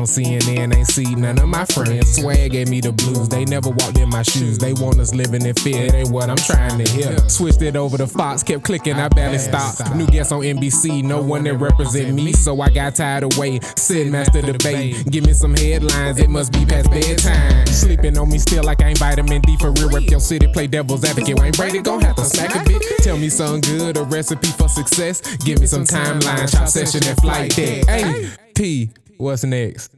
CNN, ain't see none of my friends. Swag gave me the blues, they never walked in my shoes. They want us living in fear, it ain't what I'm trying to hear. Switched it over to Fox, kept clicking, I barely stopped. New guest on NBC, no one that represent me, so I got tired of waiting. Sit master debate, give me some headlines, it must be past bedtime. Sleeping on me still like I ain't vitamin D for real. Rep your city, play devil's advocate. Wayne Brady gon' have to smack a bit. Tell me something good, a recipe for success. Give me some timeline, shot session and flight deck. Hey, P, what's next?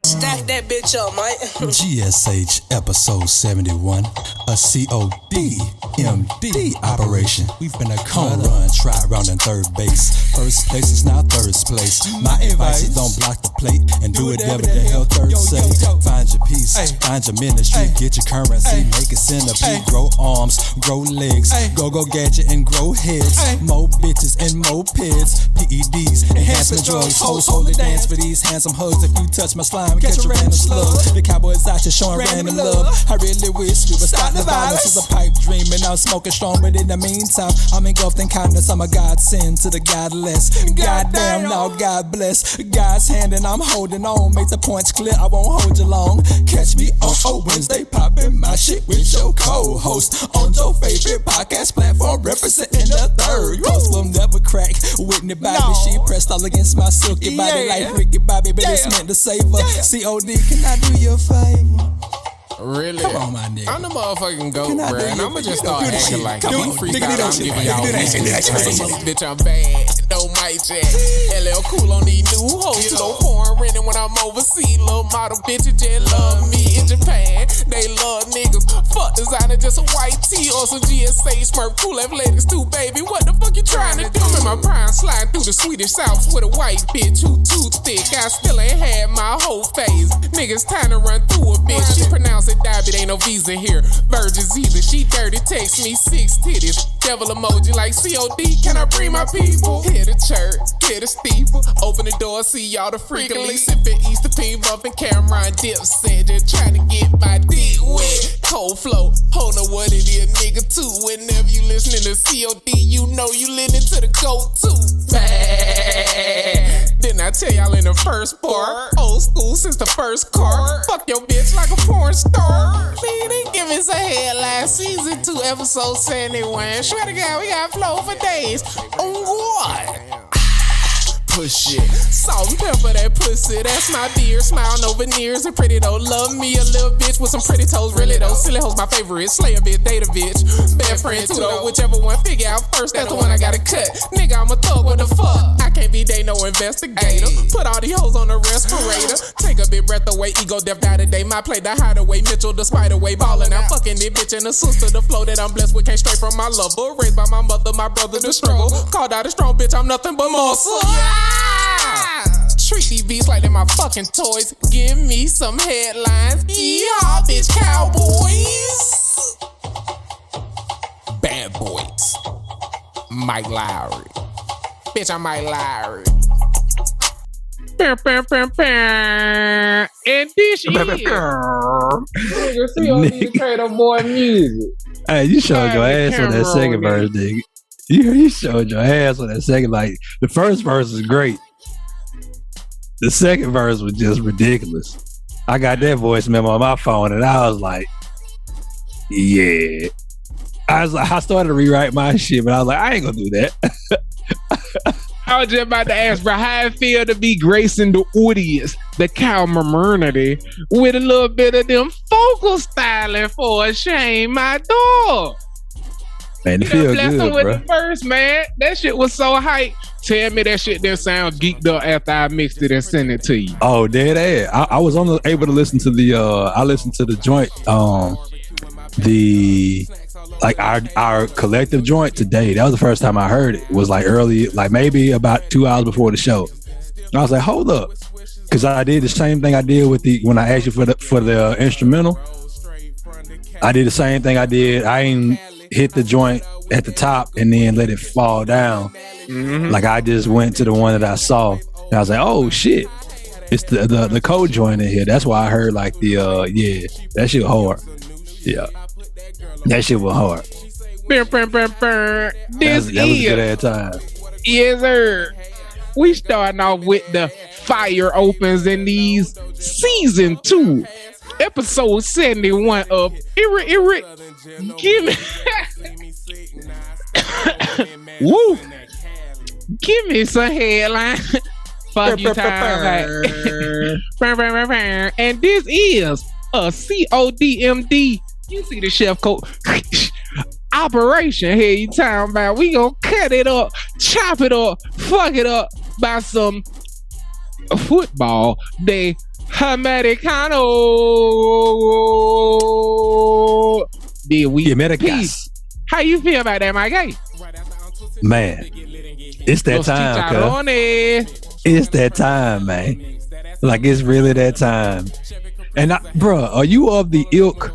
Stack that bitch up, mate. GSH Episode 71, a C.O.D. MD operation. We finna home run, try round in third base. First place is now third place. My advice is don't block the plate and do whatever the hell third say. Find your peace, find your ministry, get your currency, make it centipede. Grow arms, grow legs, go gadget and grow heads. More bitches and more pets. PEDs, enhancement drugs, hoes hold the dance for these handsome hugs. If you touch my slime, catch a random slug. The Cowboys out here showing random love. I really wish we would stop the violence. It's a pipe dream and I'm smoking strong, but in the meantime, I'm engulfed in kindness. I'm a godsend to the godless. Goddamn, now God bless. God's hand and I'm holding on. Make the points clear, I won't hold you long. Catch me on Wednesday, popping my shit with your co-host on your favorite podcast platform, representing the third coast. Will never crack. Whitney Bobby, she pressed all against my silky body like Ricky Bobby, but it's meant to save her. C.O.D, can I do you a favor? Really? Come on, my nigga. I'm the motherfucking GOAT, bro, and I'ma just start acting like I'm freestyle. I'm giving y'all bitch, I'm bad. No mic check. LL Cool on these new hoes. No foreign renting when I'm overseas. Little model bitches just love me. In Japan, they love niggas. Fuck designer, just a white tee or some GSH Smurf cool athletics too, baby. What the fuck you trying to do? I'm in my prime, sliding through the Swedish South with a white bitch who too thick. I still ain't had my whole phase. Niggas time to run through a bitch. She pronounce it Diamond, ain't no visa here. Virgins either. She dirty, text me 6 titties. Devil emoji like C.O.D. Can I bring my people? Hit the church, hit the steeple. Open the door, see y'all the freakily. Sipping Easter pink muffin, Cameron dip sandwich. Trying to get my dick wet. Cold flow, hold know what it is, nigga, too. Whenever you listening to C.O.D, you know you listening to the GOAT too. Bad. Didn't I tell y'all in the first part? Old school since the first car. Fuck your bitch like a porn star. Man, they give us a headline. Season 2, episode 71. Swear to God, we got flow for days. Oh, what? Push it. Salt and pepper that pussy, that's my beard. Smile, no veneers and pretty though. Love me a little bitch with some pretty toes. Really though, silly hoes my favorite. Slay a bitch, date a bitch. Bad friend too though. Whichever one figure out first, that's the one I gotta cut. Nigga, I'm a thug, what the fuck? I can't be day no investigator. Put all these hoes on the respirator. Take a bit breath away, ego death die today. My play the hideaway, Mitchell the spider way. Ballin', I'm fucking this bitch and the sister. The flow that I'm blessed with came straight from my lover. Raised by my mother, my brother, the struggle. Called out a strong bitch, I'm nothing but muscle. Treat these beats like they're my fucking toys. Give me some headlines. Yeehaw, bitch, Cowboys. Bad boys. Mike Lowry. Bitch, I'm Mike Lowry. And this is C.O.D. Creative Boy Music. Hey, you showed your ass on that second verse, nigga. You showed your ass on that second. Like, the first verse was great. The second verse was just ridiculous. I got that voice memo on my phone and I was like, yeah. I started to rewrite my shit, but I was like, I ain't gonna do that. I was just about to ask, bro, how it feel to be gracing the audience, the Cowmunity, with a little bit of them vocal styling for a shame, my dog. Man, it feel good, with bro. The verse, man. That shit was so hype. Tell me that shit didn't sound geeked up after I mixed it and sent it to you. Oh, dead ass. I was able to listen to the I listened to the joint, our collective joint today. That was the first time I heard it. It was like early, like maybe about 2 hours before the show. And I was like, hold up, because I did the same thing I did with when I asked you for the instrumental. I did the same thing I did. I ain't hit the joint at the top and then let it fall down. Mm-hmm. Like I just went to the one that I saw and I was like, oh shit, it's the code joint in here. That's why I heard like the that shit hard. Yeah, that shit was hard. This that was a good ass time. Yes, sir. We starting off with the fire opens in these season 2, episode 71 of Iri. Give me, woo, give me some headline. Fuck you, time. And this is a CODMD. You see the chef coat operation here. You talking about? We gonna cut it up, chop it up, fuck it up by some football de Americano. Did we? Americas. How you feel about that, my guy? Man, it's that time. It's that time, man. Like, it's really that time. And bruh, are you of the ilk?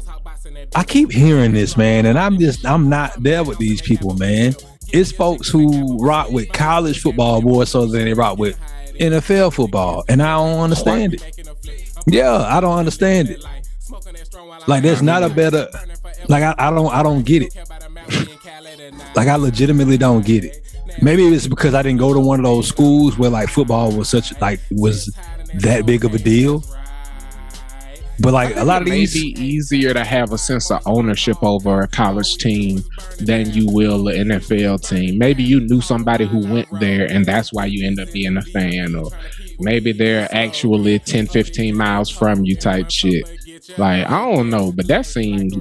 I keep hearing this, man, and I'm not there with these people, man. It's folks who rock with college football more so than they rock with NFL football, and I don't understand it. Yeah, I don't understand it. Like, there's not a better. Like, I don't get it. Like, I legitimately don't get it. Maybe it's because I didn't go to one of those schools where like football was was that big of a deal. But like a lot of these, it may be easier to have a sense of ownership over a college team than you will an NFL team. Maybe you knew somebody who went there and that's why you end up being a fan, or maybe they're actually 10, 15 miles from you type shit. Like, I don't know, but that seems.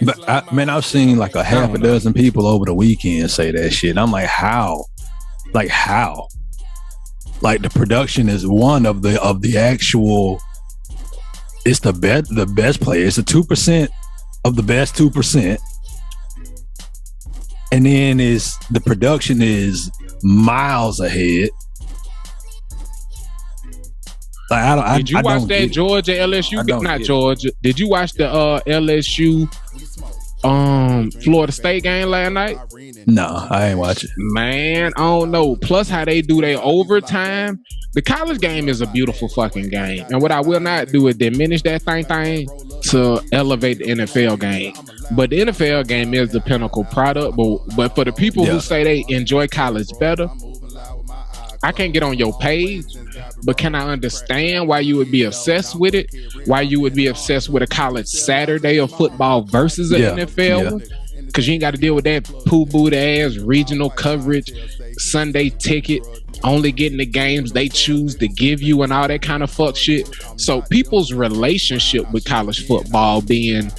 But I've seen like a half a dozen people over the weekend say that shit. And I'm like, how? Like, how? Like, the production is one of the actual. It's the best player. It's the 2% of the best 2%, and then the production is miles ahead. Like, did you watch that Georgia LSU? Not Georgia. Did you watch the LSU Florida State game last night? No, I ain't watching. Man, I don't know. Plus how they do their overtime. The college game is a beautiful fucking game. And what I will not do is diminish that thing to elevate the NFL game. But the NFL game is the pinnacle product. But for the people who say they enjoy college better, I can't get on your page, but can I understand why you would be obsessed with it? Why you would be obsessed with a college Saturday of football versus an NFL one? Because you ain't got to deal with that poo-booed ass regional coverage, Sunday ticket, only getting the games they choose to give you and all that kind of fuck shit. So people's relationship with college football being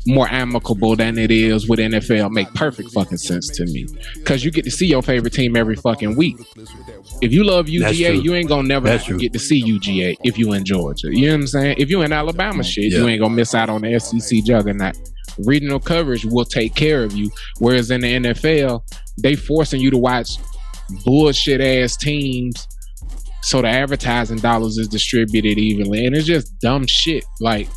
more amicable than it is with NFL make perfect fucking sense to me. Because you get to see your favorite team every fucking week. If you love UGA, you ain't gonna never get to see UGA if you in Georgia. You know what I'm saying? If you in Alabama shit, you ain't gonna miss out on the SEC juggernaut. Regional coverage will take care of you. Whereas in the NFL, they forcing you to watch bullshit ass teams so the advertising dollars is distributed evenly. And it's just dumb shit. Like,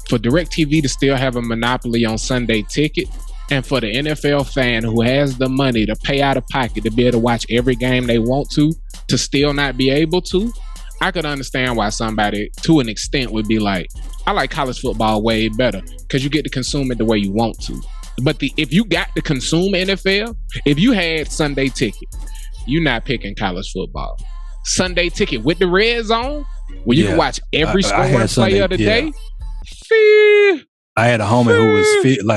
for DirecTV to still have a monopoly on Sunday ticket, and for the NFL fan who has the money to pay out of pocket to be able to watch every game they want to still not be able to, I could understand why somebody, to an extent, would be like, I like college football way better because you get to consume it the way you want to. But if you got to consume NFL, if you had Sunday ticket, you're not picking college football. Sunday ticket with the red zone, where you can watch every scoring play of the day. I had a homie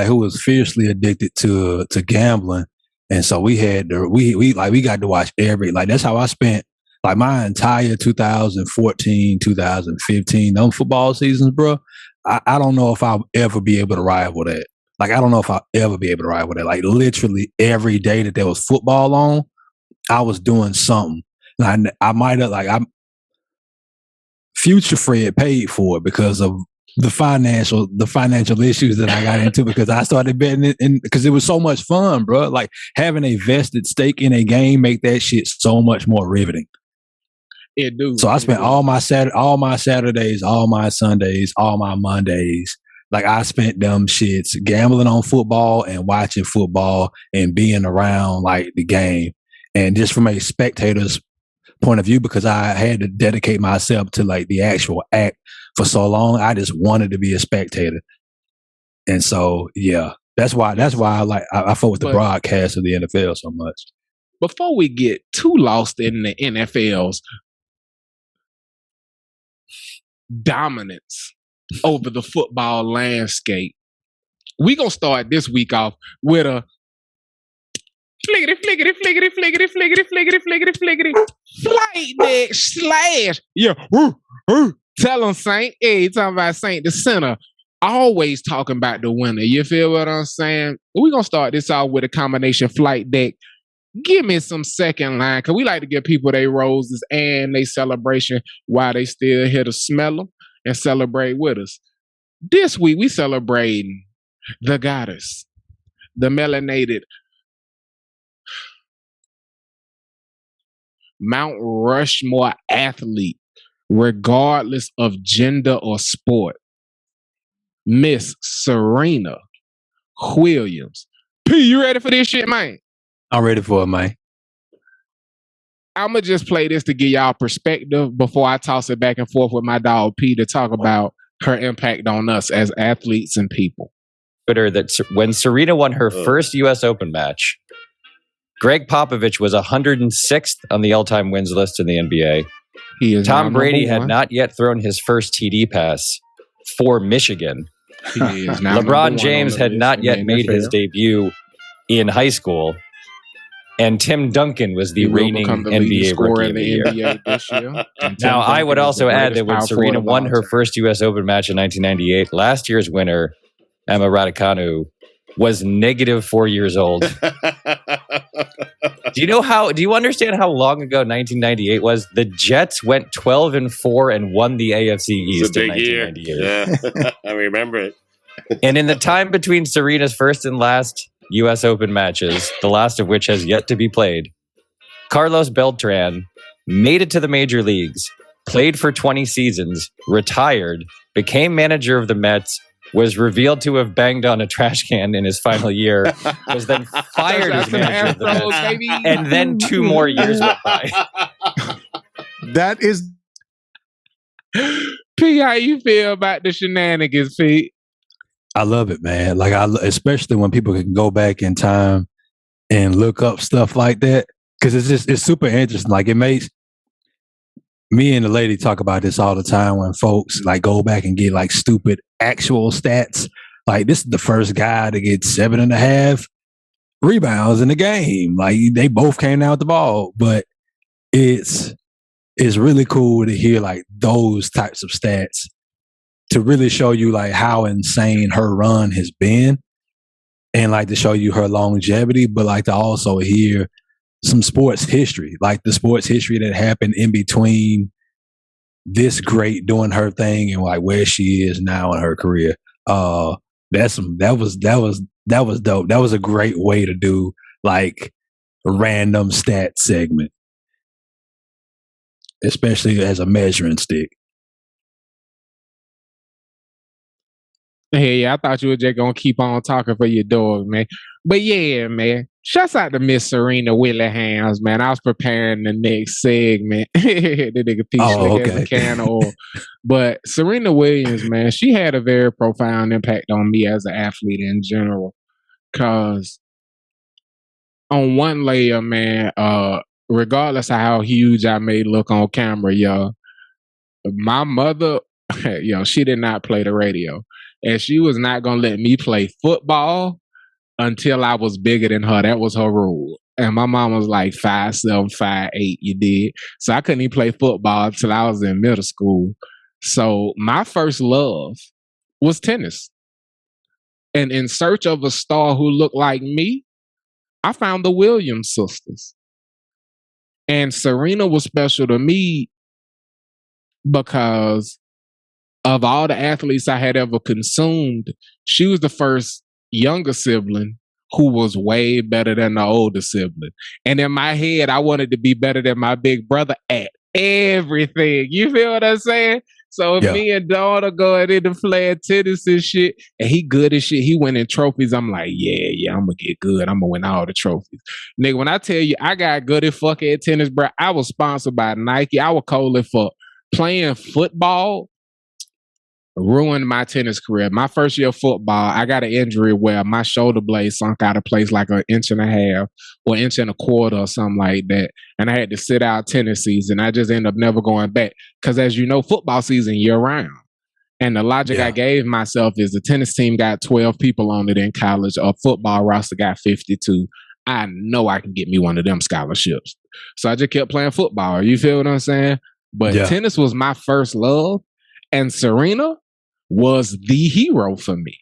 who was fiercely addicted to gambling, and so we got to watch every, like, that's how I spent like my entire 2014, 2015 them football seasons, bro. I don't know if I'll ever be able to rival that. Like, I don't know if I'll ever be able to rival that. Like, literally every day that there was football on, I was doing something. And I might have, like, Future Fred paid for it because of the financial issues that I got into, because I started betting it, and because it was so much fun, bro. Like, having a vested stake in a game make that shit so much more riveting. It do. So I spent all my Saturdays, all my Sundays, all my Mondays. Like, I spent them shits gambling on football and watching football and being around like the game. And just from a spectator's point of view, because I had to dedicate myself to like the actual act for so long, I just wanted to be a spectator. And so, yeah, that's why I fuck with the broadcast of the NFL so much. before we get too lost in the NFL's dominance over the football landscape, we gonna start this week off with a flickety, flickety, flickety, flickety, flickety, flickety, flickety, flickety, flight deck slash. Yeah, tell them, Saint. Hey, you talking about Saint the center. Always talking about the winner. You feel what I'm saying? We're going to start this off with a combination flight deck. Give me some second line, because we like to give people their roses and their celebration while they still here to smell them and celebrate with us. This week, we celebrating the goddess, the melanated Mount Rushmore athlete, regardless of gender or sport, Miss Serena Williams. P, you ready for this shit, man? I'm ready for it, man. I'm going to just play this to give y'all perspective before I toss it back and forth with my dog P to talk about her impact on us as athletes and people. Twitter that when Serena won her first U.S. Open match, Greg Popovich was 106th on the all-time wins list in the NBA. Tom Brady had not yet thrown his first TD pass for Michigan. LeBron James had not yet made his debut in high school. And Tim Duncan was the reigning NBA Rookie of the Year. This year. Now, I would also add that when Serena won her first U.S. Open match in 1998, last year's winner, Emma Raducanu, was negative 4 years old. Do you understand how long ago 1998 was? The Jets went 12-4 and won the AFC East in 1998. Yeah, I remember it. And in the time between Serena's first and last U.S. Open matches, the last of which has yet to be played, Carlos Beltran made it to the major leagues, played for 20 seasons, retired, became manager of the Mets, was revealed to have banged on a trash can in his final year, was then fired as manager of the Mets, and then 2 more years went by. That is... P, how you feel about the shenanigans, P? I love it, man. Like, especially when people can go back in time and look up stuff like that, because it's super interesting. Like, it makes me and the lady talk about this all the time when folks like go back and get like stupid actual stats. Like, this is the first guy to get 7.5 rebounds in the game. Like, they both came down with the ball, but it's really cool to hear like those types of stats to really show you like how insane her run has been, and like to show you her longevity, but like to also hear some sports history, like the sports history that happened in between this great doing her thing and like where she is now in her career. That was dope. That was a great way to do like a random stat segment, especially as a measuring stick. Hey, I thought you were just gonna keep on talking for your dog, man. But yeah, man. Shouts out to Miss Serena Williams, man. I was preparing the next segment. The nigga piece as a can of oil. But Serena Williams, man, she had a very profound impact on me as an athlete in general. Cause on one layer, man, regardless of how huge I may look on camera, y'all, my mother, she did not play the radio. And she was not going to let me play football until I was bigger than her. That was her rule. And my mom was like 5'7", 5'8", you did. So I couldn't even play football until I was in middle school. So my first love was tennis. And in search of a star who looked like me, I found the Williams sisters. And Serena was special to me because of all the athletes I had ever consumed, she was the first younger sibling who was way better than the older sibling. And in my head, I wanted to be better than my big brother at everything. You feel what I'm saying? So if me and Dawn are going into playing tennis and shit, and he good as shit, he winning trophies, I'm like, yeah, I'm going to get good. I'm going to win all the trophies. Nigga, when I tell you I got good as fuck at tennis, bro, I was sponsored by Nike. I was calling for playing football. ruined my tennis career. My first year of football, I got an injury where my shoulder blade sunk out of place like an inch and a half or inch and a quarter or something like that. And I had to sit out tennis season. I just ended up never going back. Because as you know, football season year round. And the logic I gave myself is the tennis team got 12 people on it in college. A football roster got 52. I know I can get me one of them scholarships. So I just kept playing football. You feel what I'm saying? But tennis was my first love. And Serena was the hero for me.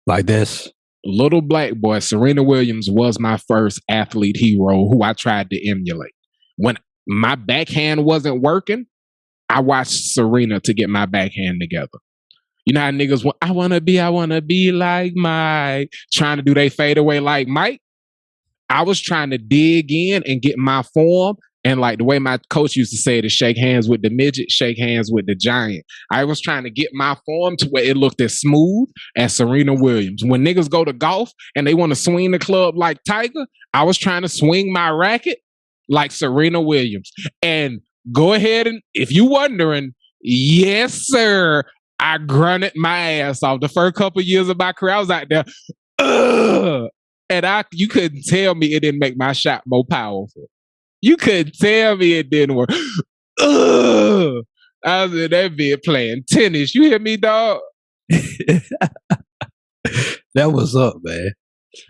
Like this? Little black boy, Serena Williams was my first athlete hero who I tried to emulate. When my backhand wasn't working, I watched Serena to get my backhand together. You know how niggas want, I wanna be like Mike, trying to do they fade away like Mike. I was trying to dig in and get my form. And like the way my coach used to say it is shake hands with the midget, shake hands with the giant. I was trying to get my form to where it looked as smooth as Serena Williams. When niggas go to golf and they want to swing the club like Tiger, I was trying to swing my racket like Serena Williams. And go ahead and, if you wondering, yes, sir, I grunted my ass off. The first couple of years of my career, I was out there, and you couldn't tell me it didn't make my shot more powerful. You couldn't tell me it didn't work. I was in that bed playing tennis. You hear me, dog? That was up, man.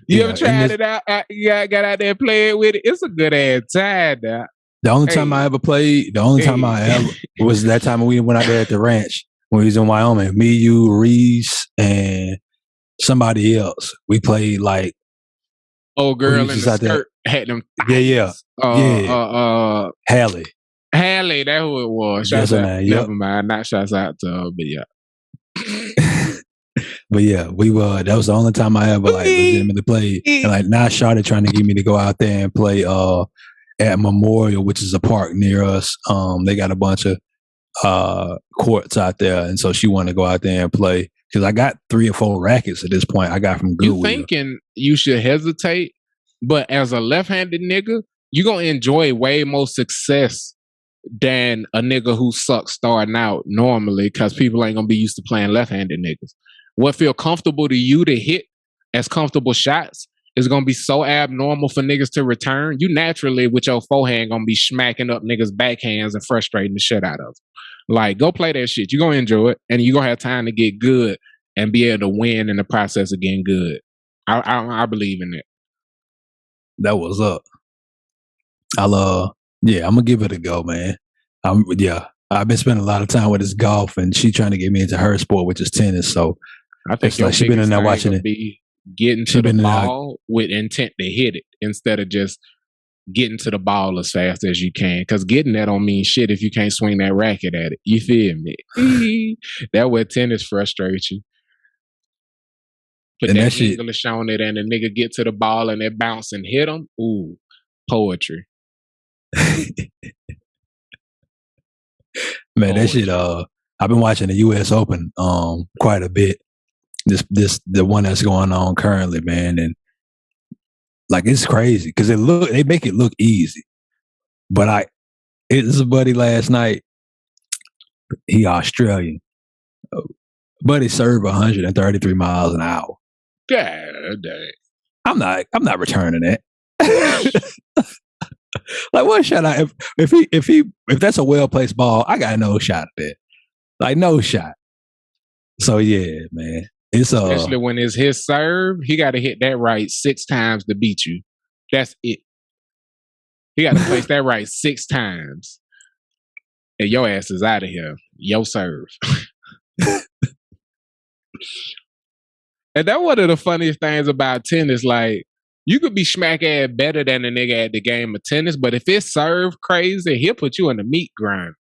You ever tried it out? You got out there playing with it? It's a good ass time now. The only time I ever played, was that time we went out there at the ranch when we was in Wyoming. Me, you, Reese, and somebody else. We played like old girl in the skirt had them. Yeah. Hallie, that's who it was. Never mind, not shouts out to her, but yeah. But yeah, we were. That was the only time I ever like legitimately played. And like now, Charlotte trying to get me to go out there and play at Memorial, which is a park near us. They got a bunch of courts out there, and so she wanted to go out there and play because I got 3 or 4 rackets at this point. I got from Goodwill. You thinking you should hesitate, but as a left-handed nigga, you're gonna enjoy way more success than a nigga who sucks starting out normally because people ain't gonna be used to playing left-handed niggas. What feel comfortable to you to hit as comfortable shots is gonna be so abnormal for niggas to return. You naturally with your forehand gonna be smacking up niggas' backhands and frustrating the shit out of them. Like, go play that shit. You're gonna enjoy it, and you're gonna have time to get good and be able to win in the process of getting good. I believe in it. That was up. I'm gonna give it a go, man. I've been spending a lot of time with this golf, and she trying to get me into her sport, which is tennis. So I think like she been in there watching it. Getting to the ball with intent to hit it instead of just getting to the ball as fast as you can. Because getting that don't mean shit if you can't swing that racket at it. You feel me? That where tennis frustrates you. Put and that English on it and the nigga get to the ball and it bounce and hit him. Ooh, poetry. Man, that shit, I've been watching the US Open quite a bit. The one that's going on currently, man, and like it's crazy because they make it look easy. But it was a buddy last night. He Australian. Buddy served 133 miles an hour. God dang. I'm not returning that. Like what shot if that's a well placed ball, I got no shot at that. Like no shot. So yeah, man. It's especially when it's his serve, he got to hit that right 6 times to beat you. That's it. He got to place that right 6 times, and your ass is out of here. Your serve. And that's one of the funniest things about tennis. Like you could be smack ass better than a nigga at the game of tennis, but if it's serve crazy, he'll put you in the meat grinder.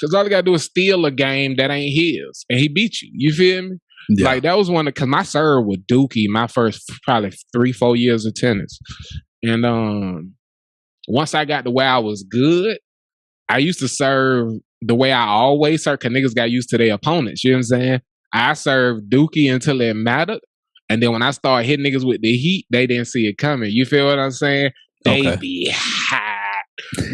Because all he got to do is steal a game that ain't his, and he beat you. You feel me? Yeah. Like that was one because my serve with Dookie my first probably 3-4 years of tennis, and once I got to where I was good, I used to serve the way I always serve. Cause niggas got used to their opponents. You know what I'm saying? I served Dookie until it mattered, and then when I started hitting niggas with the heat, they didn't see it coming. You feel what I'm saying? They be hot,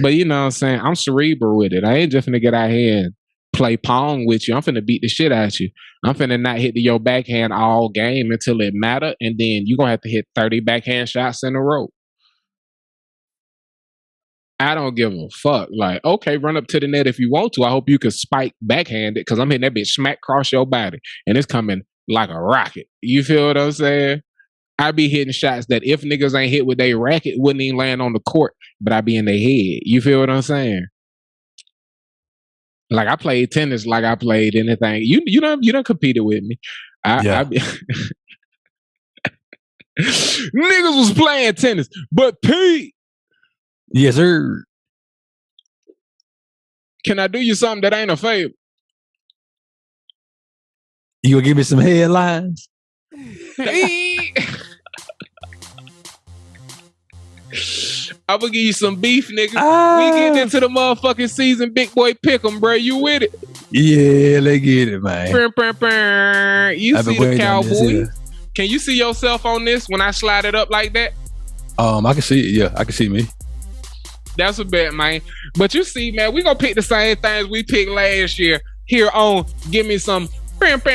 but you know what I'm saying? I'm cerebral with it. I ain't just gonna get out here and play pong with you. I'm finna beat the shit out of you. I'm finna not hit your backhand all game until it matter, and then you're gonna have to hit 30 backhand shots in a row. I don't give a fuck. Like, okay, run up to the net if you want to. I hope you can spike backhand it, because I'm hitting that bitch smack across your body, and it's coming like a rocket. You feel what I'm saying? I be hitting shots that if niggas ain't hit with their racket, wouldn't even land on the court, but I be in their head. You feel what I'm saying? Like, I played tennis like I played anything. You done competed with me. I be niggas was playing tennis, but Pete. Yes, sir. Can I do you something that ain't a favor? You gonna give me some headlines? I'm gonna give you some beef, nigga. We get into the motherfucking season, big boy pick'em, bro. You with it? Yeah, let's get it, man. You see the Cowboys? Can you see yourself on this when I slide it up like that? I can see it. Yeah, I can see me. That's a bet, man. But you see, man, we gonna pick the same things we picked last year here on Give Me Some Headlines.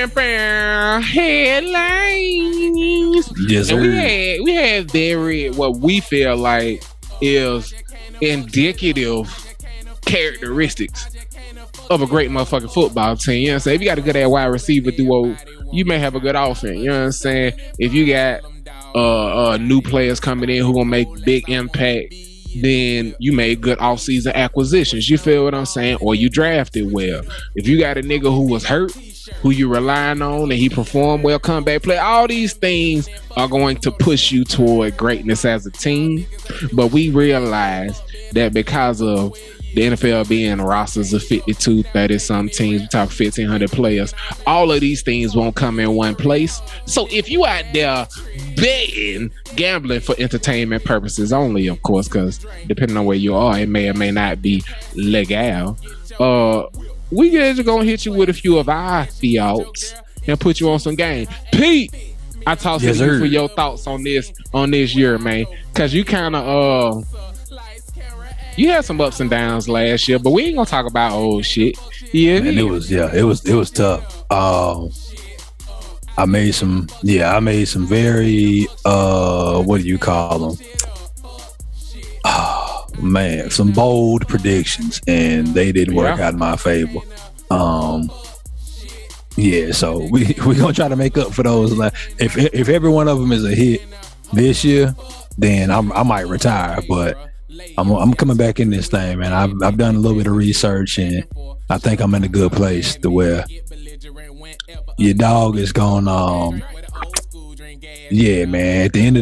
Yes, sir. And we had very what we feel like is indicative characteristics of a great motherfucking football team. You know what I'm saying? If you got a good ass wide receiver duo, you may have a good offense. You know what I'm saying? If you got new players coming in who gonna make big impact, then you made good offseason acquisitions. You feel what I'm saying? Or you drafted well. If you got a nigga who was hurt, who you relying on, and he performed well, comeback play, all these things are going to push you toward greatness as a team. But we realize that because of the NFL being rosters of 52, 30-some teams, we talk 1,500 players, all of these things won't come in one place. So if you out there betting, gambling for entertainment purposes only, of course, because depending on where you are, it may or may not be legal. We just gonna hit you with a few of our fiats and put you on some game. Pete, I toss it to you for your thoughts on this year, man, because you kind of you had some ups and downs last year, but we ain't gonna talk about old shit. Yeah, man, it was tough. I made some very what do you call them? Man, some bold predictions, and they didn't work out in my favor. So we gonna try to make up for those. Like, if every one of them is a hit this year, then I might retire. But I'm coming back in this thing, man. I've done a little bit of research, and I think I'm in a good place to where your dog is going. Yeah, man. At the end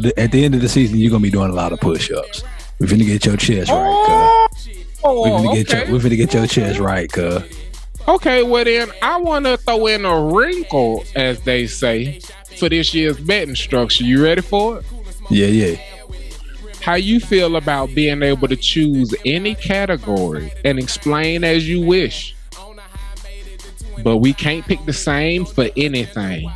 of the season, you're gonna be doing a lot of push-ups. We're finna get your chest right, cuz. We're finna get your chest right, cuz. Okay, well then, I want to throw in a wrinkle, as they say, for this year's betting structure. You ready for it? Yeah. How you feel about being able to choose any category and explain as you wish, but we can't pick the same for anything?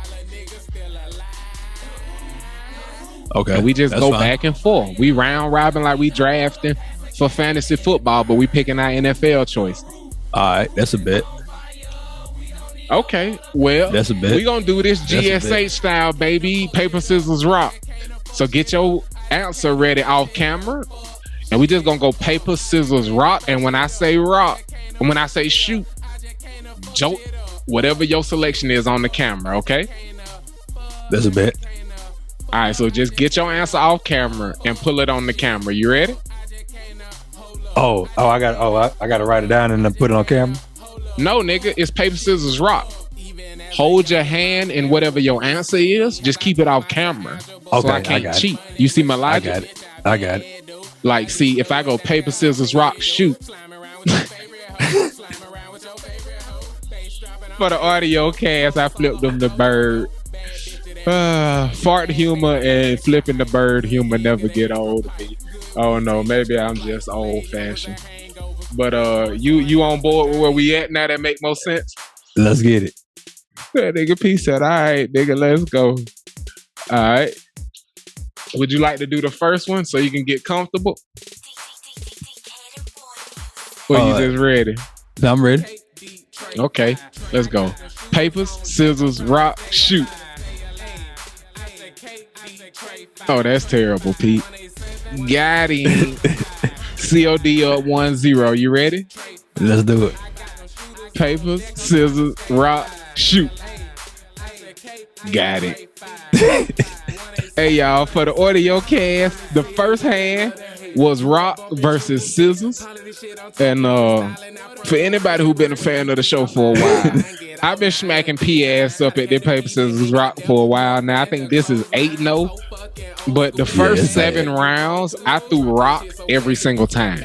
Okay. And we just go back and forth. We round robin like we drafting for fantasy football, but we picking our NFL choice. All right, that's a bet. Okay, well, that's a bet. We gonna do this GSH style, baby. Paper, scissors, rock. So get your answer ready off camera, and we just gonna go paper, scissors, rock. And when I say rock, and when I say shoot, joke whatever your selection is on the camera. Okay, that's a bet. All right, so just get your answer off camera and pull it on the camera. You ready? I got to write it down and then put it on camera. No, nigga, it's paper, scissors, rock. Hold your hand in whatever your answer is. Just keep it off camera. Okay, so I can't cheat. You see my logic? I got it. Like, see, if I go paper, scissors, rock, shoot. For the audio cast, I flipped them the bird. Fart humor and flipping the bird humor never get old to me. Oh no, maybe I'm just old fashioned. But you on board with where we at now? That make more sense? Let's get it. That nigga P said, all right, nigga, let's go. All right. Would you like to do the first one so you can get comfortable? Or you just ready? I'm ready. Okay, let's go. Papers, scissors, rock, shoot. Oh, that's terrible, Pete. Got him. C.O.D. up 1-0. You ready? Let's do it. Papers, scissors, rock, shoot. Got it. Hey, y'all, for the audio cast, the first hand was rock versus scissors. And for anybody who been a fan of the show for a while, I've been smacking P ass up at the paper, scissors, rock for a while now. I think this is 8-0. But the first 7 rounds, I threw rock every single time.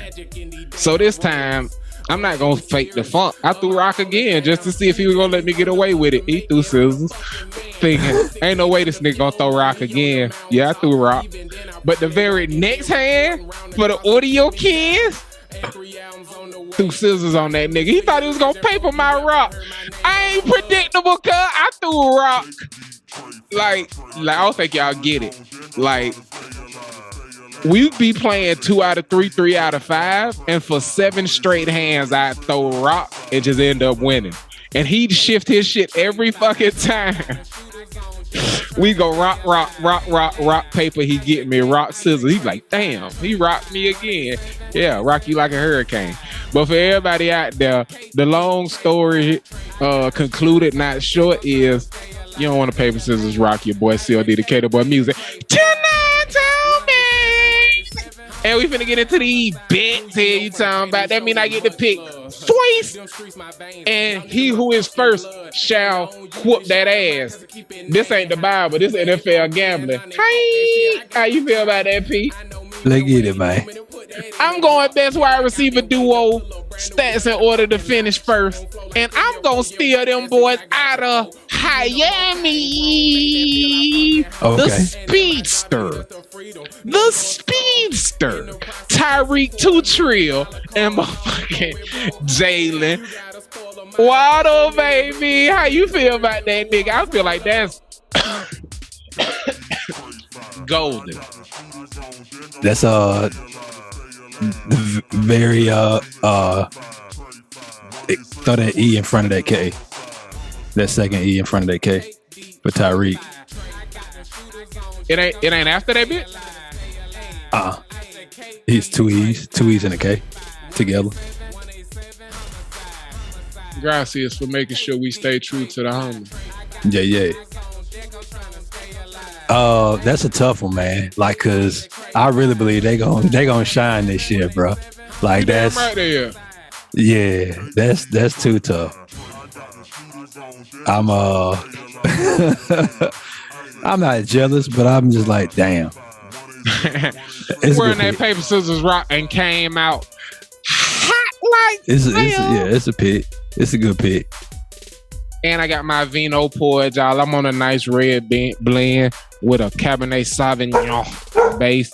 So this time, I'm not going to fake the funk. I threw rock again just to see if he was going to let me get away with it. He threw scissors. Thinking, ain't no way this nigga going to throw rock again. Yeah, I threw rock. But the very next hand, for the audio kids, threw scissors on that nigga. He thought he was going to pay for my rock. I ain't predictable, cuz. I threw rock. Like, I don't think y'all get it. Like, we be playing 2 out of 3, 3 out of 5, and for 7 straight hands, I throw rock and just end up winning. And he'd shift his shit every fucking time. We go rock, paper. He get me rock, scissors. He's like, damn, he rocked me again. Yeah, rock you like a hurricane. But for everybody out there, the long story concluded, not short, is you don't want to paper, scissors, rock your boy C.O.D. the K.O.D. boy music. And we finna get into these bets here you talking about. That mean I get to pick twice. And he who is first shall whoop that ass. This ain't the Bible. This NFL gambling. Hi. How you feel about that, P? Let's get it, man. I'm going best wide receiver duo stats in order to finish first. And I'm going to steal them boys out of Miami. Okay. The speedster. Tyreek 2 Trill and motherfucking Jalen Waddle, baby. How you feel about that, nigga? I feel like that's golden. That's very throw that E in front of that K. That second E in front of that K for Tyreek. It ain't after that bit? He's 2 E's and a K together. Gracias for making sure we stay true to the homie. Yeah. That's a tough one, man. Like, cause I really believe they gonna shine this year, bro. Like that's right there. Yeah, that's too tough. I'm I'm not jealous, but I'm just like, damn. Wearing that paper, scissors, rock, and came out hot like it's a pick. It's a good pick. And I got my vino poured, y'all. I'm on a nice red blend with a Cabernet Sauvignon base.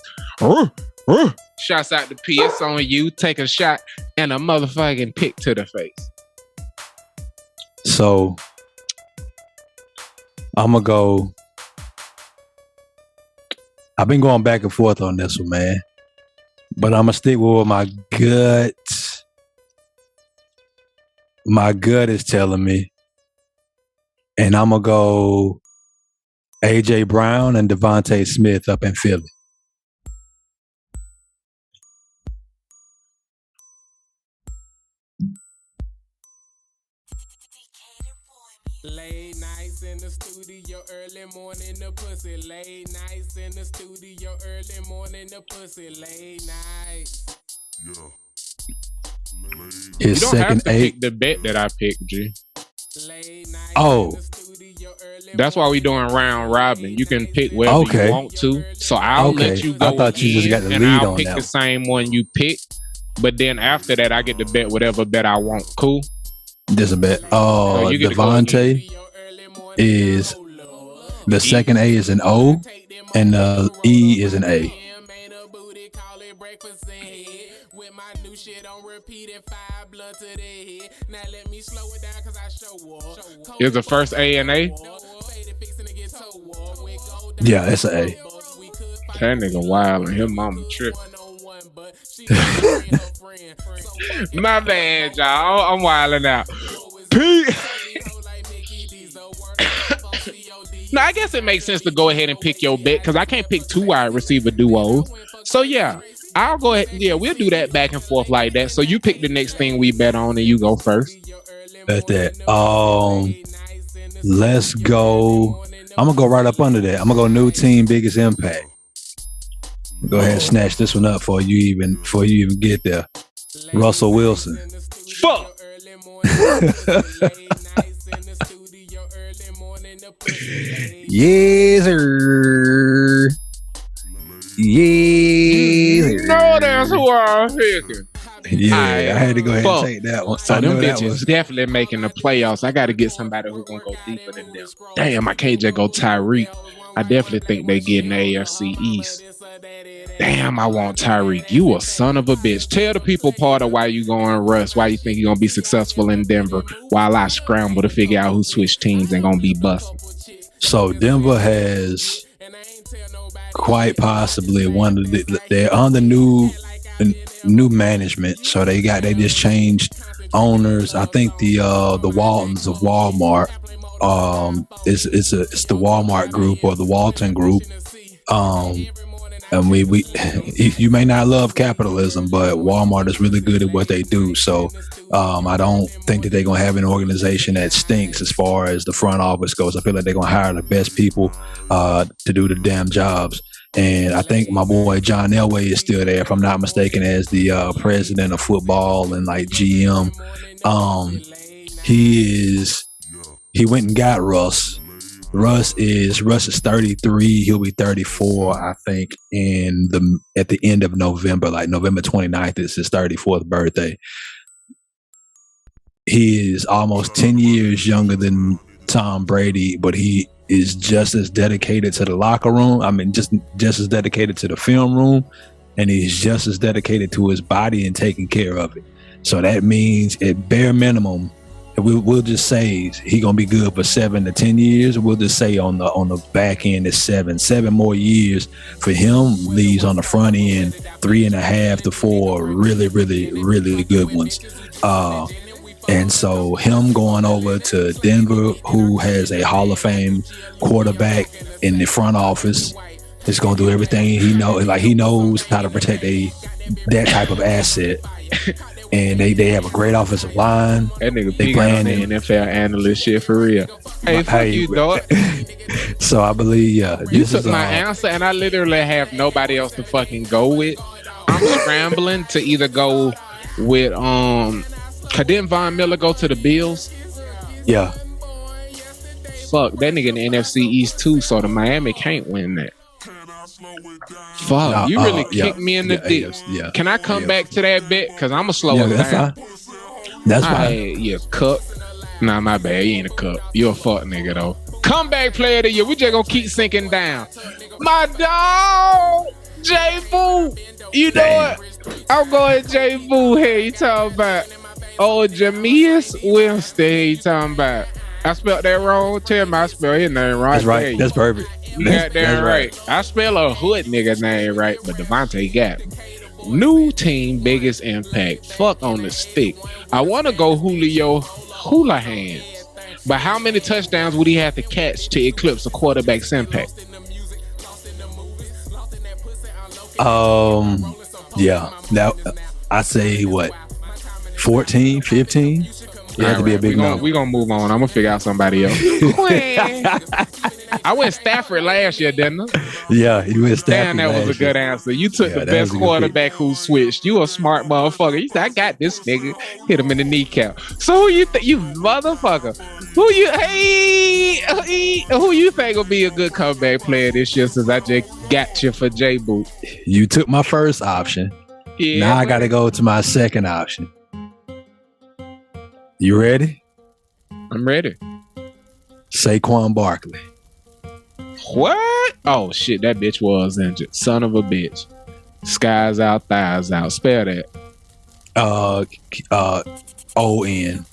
Shouts out to P. It's on you. Take a shot and a motherfucking pick to the face. So I'm gonna go. I've been going back and forth on this one, man. But I'm gonna stick with what my gut. My gut is telling me. And I'm gonna go AJ Brown and Devontae Smith up in Philly. Late nights in the studio, early morning the pussy. Late nights in the studio, early morning the pussy. Late nights. Yeah. His you don't second have to eight. pick the bet that I picked, G. Oh. That's why we doing round robin. You can pick whatever you want to. So I'll let you go. I thought you just got the and lead I'll on pick that the same one you picked. But then after that, I get to bet whatever bet I want. Cool. There's a bet. Oh, Devontae is the second A is an O and the E is an A. Is the first A and A? Yeah, it's an A. That nigga wild and his mama trip. My bad, y'all. I'm wilding out. No, I guess it makes sense to go ahead and pick your bet because I can't pick two wide receiver duos. So yeah, I'll go ahead. Yeah, we'll do that back and forth like that. So you pick the next thing we bet on, and you go first. Bet that. Let's go. I'm gonna go right up under that. I'm gonna go new team biggest impact. Go ahead and snatch this one up before you even get there. Russell Wilson. Fuck. Yes, sir. Yeah. No, that's who I'm picking. Yeah, I had to go ahead and take that one. So them bitches definitely making the playoffs. I got to get somebody who's gonna go deeper than them. Damn, I can't just go Tyreek. I definitely think they get in the AFC East. Damn, I want Tyreek. You a son of a bitch. Tell the people part of why you going Russ, why you think you're gonna be successful in Denver, while I scramble to figure out who switched teams and gonna be busting. So Denver has quite possibly they're under new management. So they just changed owners. I think the Waltons of Walmart. It's the Walmart group or the Walton group. And we you may not love capitalism, but Walmart is really good at what they do. So I don't think that they're gonna have an organization that stinks as far as the front office goes. I feel like they're gonna hire the best people to do the damn jobs. And I think my boy John Elway is still there, if I'm not mistaken, as the president of football and like GM. He went and got Russ. Russ is 33. He'll be 34, I think, at the end of November, like November 29th is his 34th birthday. He is almost 10 years younger than Tom Brady, but he is just as dedicated to the locker room. I mean, just as dedicated to the film room, and he's just as dedicated to his body and taking care of it. So that means at bare minimum, we'll just say he gonna be good for 7 to 10 years. We'll just say on the back end is 7 more years for him. Leaves on the front end 3.5 to 4 really, really, really good ones. And so him going over to Denver, who has a Hall of Fame quarterback in the front office, is going to do everything he knows. Like, he knows how to protect that type of asset. And they have a great offensive line. That nigga they playing the NFL analyst shit for real. Hey, fuck you, dog. So I believe, you took my answer, and I literally have nobody else to fucking go with. I'm scrambling to either go with didn't Von Miller go to the Bills? Yeah. Fuck, that nigga in the NFC East too, so the Miami can't win that. Fuck, you really kicked me in the dick. Yeah. Can I come back to that bet? Because I'm going to slow it down. That's fine. You cup. Nah, my bad. You ain't a cup. You a fuck nigga, though. Comeback player of the year. We just going to keep sinking down. My dog, J. Boo. You know what? I'm going J. Boo here. You talking about? Oh, Jameis Winston. You talking about? I spelled that wrong. Tell me I spelled his name right. That's right. That's perfect. You got that right. I spell a hood nigga name right, but Devontae got me. New team biggest impact. Fuck on the stick. I want to go Julio Hula Hands, but how many touchdowns would he have to catch to eclipse a quarterback's impact? Yeah. Now I say what? 14, 15? It had to be a big number. We're going to move on. I'm going to figure out somebody else. I went Stafford last year, didn't I? Yeah, you went Stafford. Damn, that was a good answer. You took the best quarterback who switched. You a smart motherfucker. You said, I got this nigga. Hit him in the kneecap. So who you think, you motherfucker? Who you think will be a good comeback player this year since I just got you for J-Boot? You took my first option. Yeah, now I got to go to my second option. You ready? I'm ready. Saquon Barkley. What? Oh shit, that bitch was injured. Son of a bitch. Skies out, thighs out. Spell that. O-N.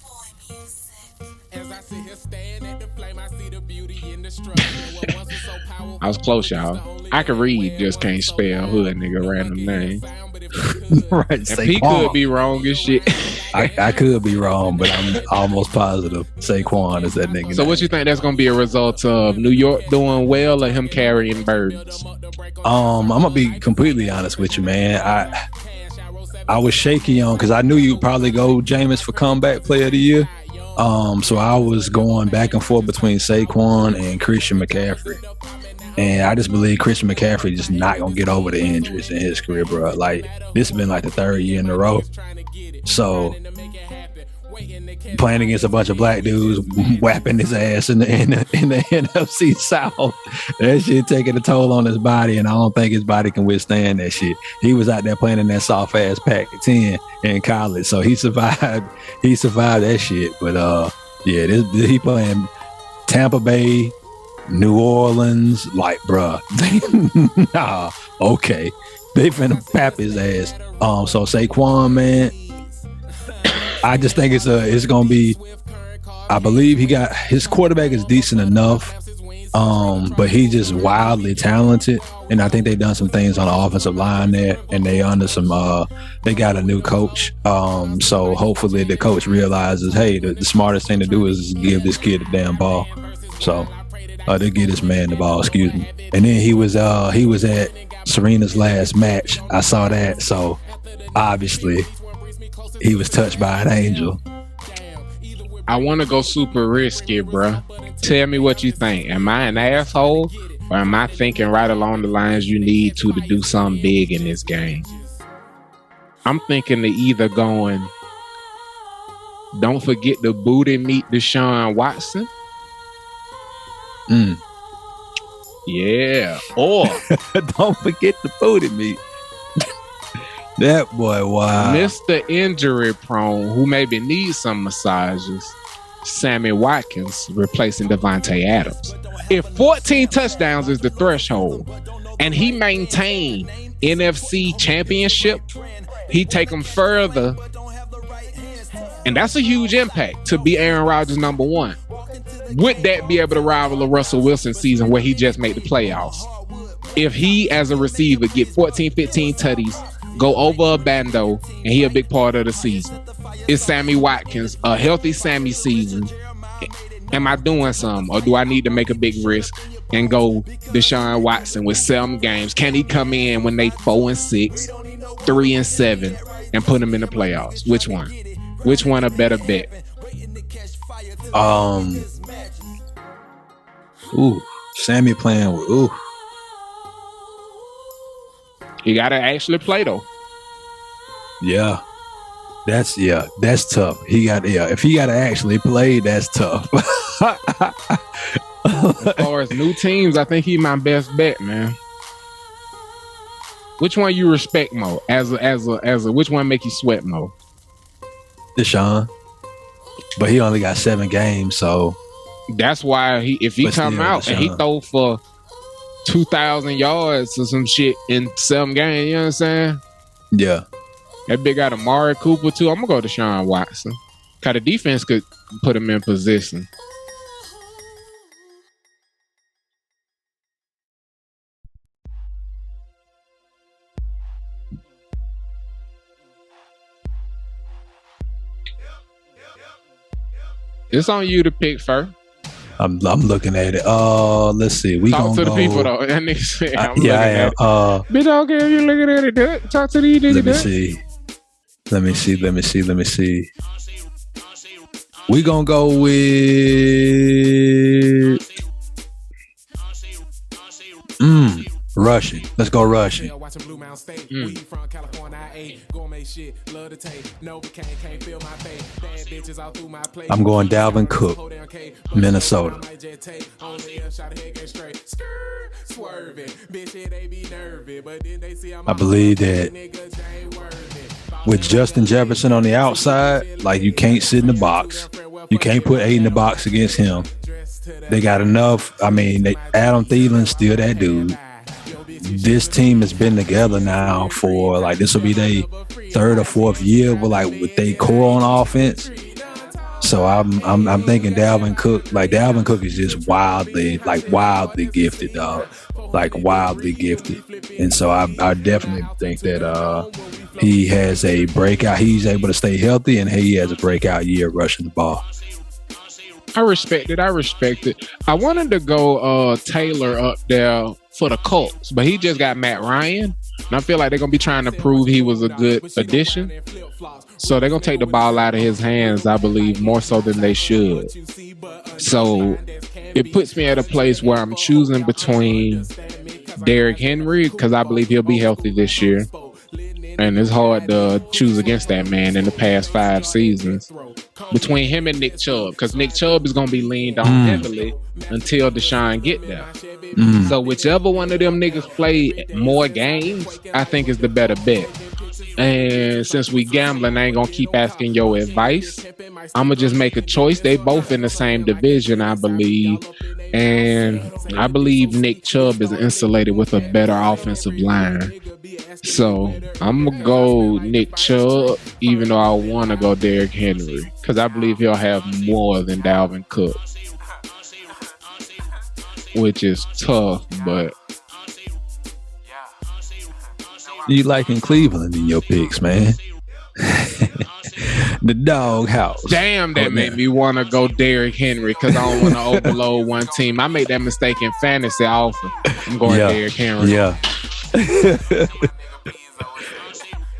I was close, y'all. I can read, just can't spell hood nigga random name. Right. And he could be wrong as shit. I could be wrong, but I'm almost positive Saquon is that nigga. So what you think that's gonna be a result of New York doing well or him carrying burdens? I'm gonna be completely honest with you, man. I was shaky on because I knew you'd probably go Jameis for comeback player of the year. So I was going back and forth between Saquon and Christian McCaffrey. And I just believe Christian McCaffrey just not gonna get over the injuries in his career, bro. Like, this has been like the third year in a row. So playing against a bunch of black dudes, whapping his ass in the NFC South, that shit taking a toll on his body, and I don't think his body can withstand that shit. He was out there playing in that soft ass Pac-10 in college, so he survived. He survived that shit. But yeah, he playing Tampa Bay, New Orleans, like, bruh. Nah, okay. They finna pap his ass. So Saquon, man, I just think it's gonna be, I believe he got, his quarterback is decent enough, but he just wildly talented. And I think they done some things on the offensive line there, and they under some they got a new coach. So hopefully the coach realizes, hey, the smartest thing to do is give this kid a damn ball. So they get this man the ball, excuse me. And then he was at Serena's last match. I saw that, so obviously he was touched by an angel. I want to go super risky, bruh. Tell me what you think. Am I an asshole, or am I thinking right along the lines you need to do something big in this game? I'm thinking to either going, don't forget the booty meet Deshaun Watson. Yeah. Or don't forget the booty meat. That boy, wow. Mr. Injury Prone, who maybe needs some massages, Sammy Watkins replacing Devontae Adams. If 14 touchdowns is the threshold and he maintain NFC championship, he take them further. And that's a huge impact to be Aaron Rodgers number one. Would that be able to rival a Russell Wilson season where he just made the playoffs? If he, as a receiver, get 14, 15 tutties, go over a bando, and he a big part of the season. Is Sammy Watkins a healthy Sammy season? Am I doing something, or do I need to make a big risk and go Deshaun Watson with 7 games? Can he come in when they 4-6, 3-7, and put him in the playoffs? Which one? Which one a better bet? Sammy playing with You gotta actually play though. Yeah. That's tough. If he gotta actually play, that's tough. As far as new teams, I think he's my best bet, man. Which one you respect more? As a which one make you sweat more? Deshaun. But he only got 7 games, so that's why if he come out Deshaun, and he throw for 2,000 yards or some shit in 7 games, you know what I'm saying? Yeah. That big got Amari Cooper too. I'm gonna go to Deshaun Watson. Cause the defense could put him in position. It's on you to pick first. I'm looking at it. Let's see. We talk to the people though. That nigga said, yeah, I am. Bitch, I don't care if you looking at it. Talk to these niggas. Let me see. We gonna go with rushing. Let's go rushing. I'm going Dalvin Cook, Minnesota. I believe that with Justin Jefferson on the outside, like, you can't sit in the box. You can't put 8 in the box against him. They got enough. I mean, Adam Thielen's still that dude. This team has been together now for, like, this will be their 3rd or 4th year with their core on offense. So I'm thinking Dalvin Cook. Like Dalvin Cook is just wildly gifted, dog. Like wildly gifted. And so I definitely think that he has a breakout. He's able to stay healthy, and he has a breakout year rushing the ball. I respect it. I wanted to go Taylor up there for the Colts, but he just got Matt Ryan. And I feel like they're going to be trying to prove he was a good addition. So they're going to take the ball out of his hands, I believe, more so than they should. So it puts me at a place where I'm choosing between Derrick Henry, because I believe he'll be healthy this year. And it's hard to choose against that man in the past 5 seasons. Between him and Nick Chubb, because Nick Chubb is going to be leaned on heavily until Deshaun get there. So whichever one of them niggas play more games, I think is the better bet. And since we gambling, I ain't going to keep asking your advice. I'm going to just make a choice. They both in the same division, I believe. And I believe Nick Chubb is insulated with a better offensive line. So I'm going to go Nick Chubb, even though I want to go Derrick Henry, because I believe he'll have more than Dalvin Cook, which is tough, but... You liking Cleveland in your picks, man. The dog house. Damn, that made me want to go Derrick Henry because I don't want to overload one team. I made that mistake in fantasy often. I'm going Derrick Henry. Yeah.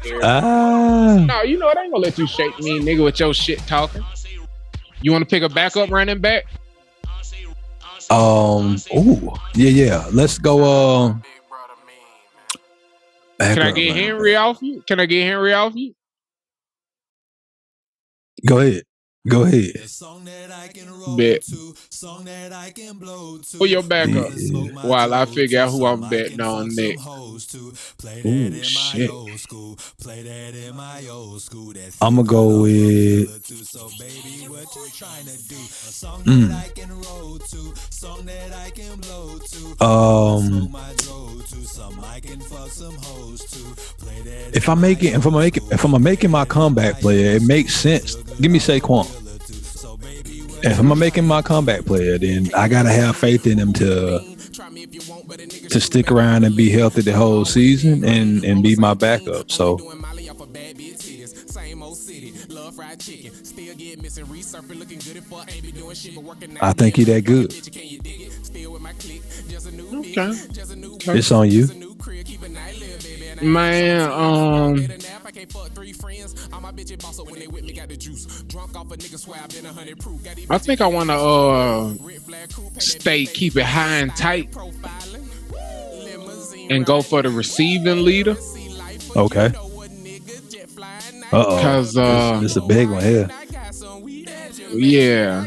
No, you know what? I ain't gonna let you shake me, nigga, with your shit talking. You want to pick a backup running back? Yeah. Let's go. Can I get Henry off you? Go ahead. Bet. Who your backup? While I figure out who I'm betting on next. Ooh, shit. I'm going to go with... If I'm making my comeback player, it makes sense. Give me Saquon. If I'm making my comeback player, then I gotta have faith in him to stick around and be healthy the whole season and be my backup. So I think he that good. Okay. It's on you. Man, I think I want to keep it high and tight and go for the receiving leader. Okay. Because this is a big one here. Yeah.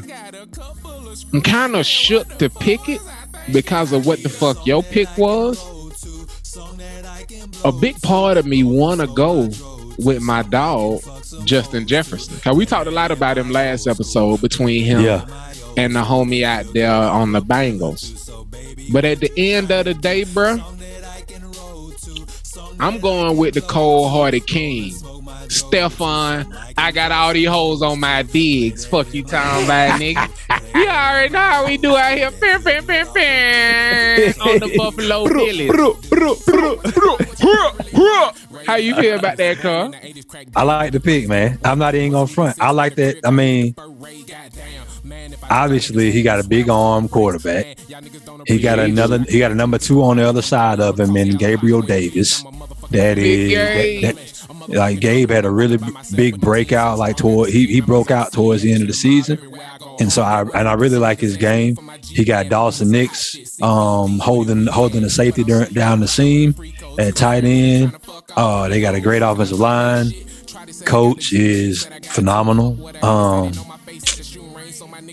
I'm kind of shook to pick it because of what the fuck your pick was. A big part of me want to go with my dog, Justin Jefferson. Because we talked a lot about him last episode between him and the homie out there on the Bengals. But at the end of the day, bro, I'm going with the cold-hearted king. Stephon, I got all these hoes on my digs. Fuck you talking about, nigga. You already know how we do out here. On the Buffalo Billies. How you feel about that, Carl? I like the pick, man. I'm not even gonna front. I like that. I mean, obviously he got a big arm quarterback. He got a number 2 on the other side of him in Gabriel Davis. Like Gabe had a really big breakout. Like he broke out towards the end of the season, and so I really like his game. He got Dawson Nix holding the safety down the seam at tight end. They got a great offensive line. Coach is phenomenal.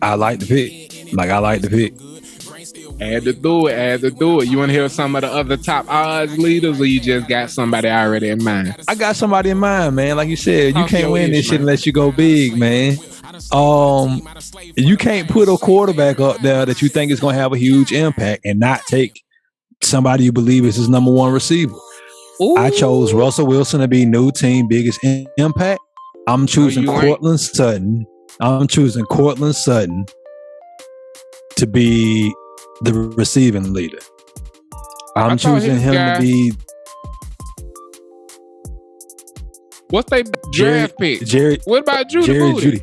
I like the pick. Add to do it. You want to hear some of the other top odds leaders, or you just got somebody already in mind? I got somebody in mind, man. Like you said, you can't win this shit unless you go big, man. You can't put a quarterback up there that you think is going to have a huge impact and not take somebody you believe is his number 1 receiver. Ooh. I chose Russell Wilson to be new team biggest impact. I'm choosing Cortland Sutton I'm choosing Cortland Sutton to be the receiving leader. I'm choosing him to be. What's they draft pick? What about Judy Booty?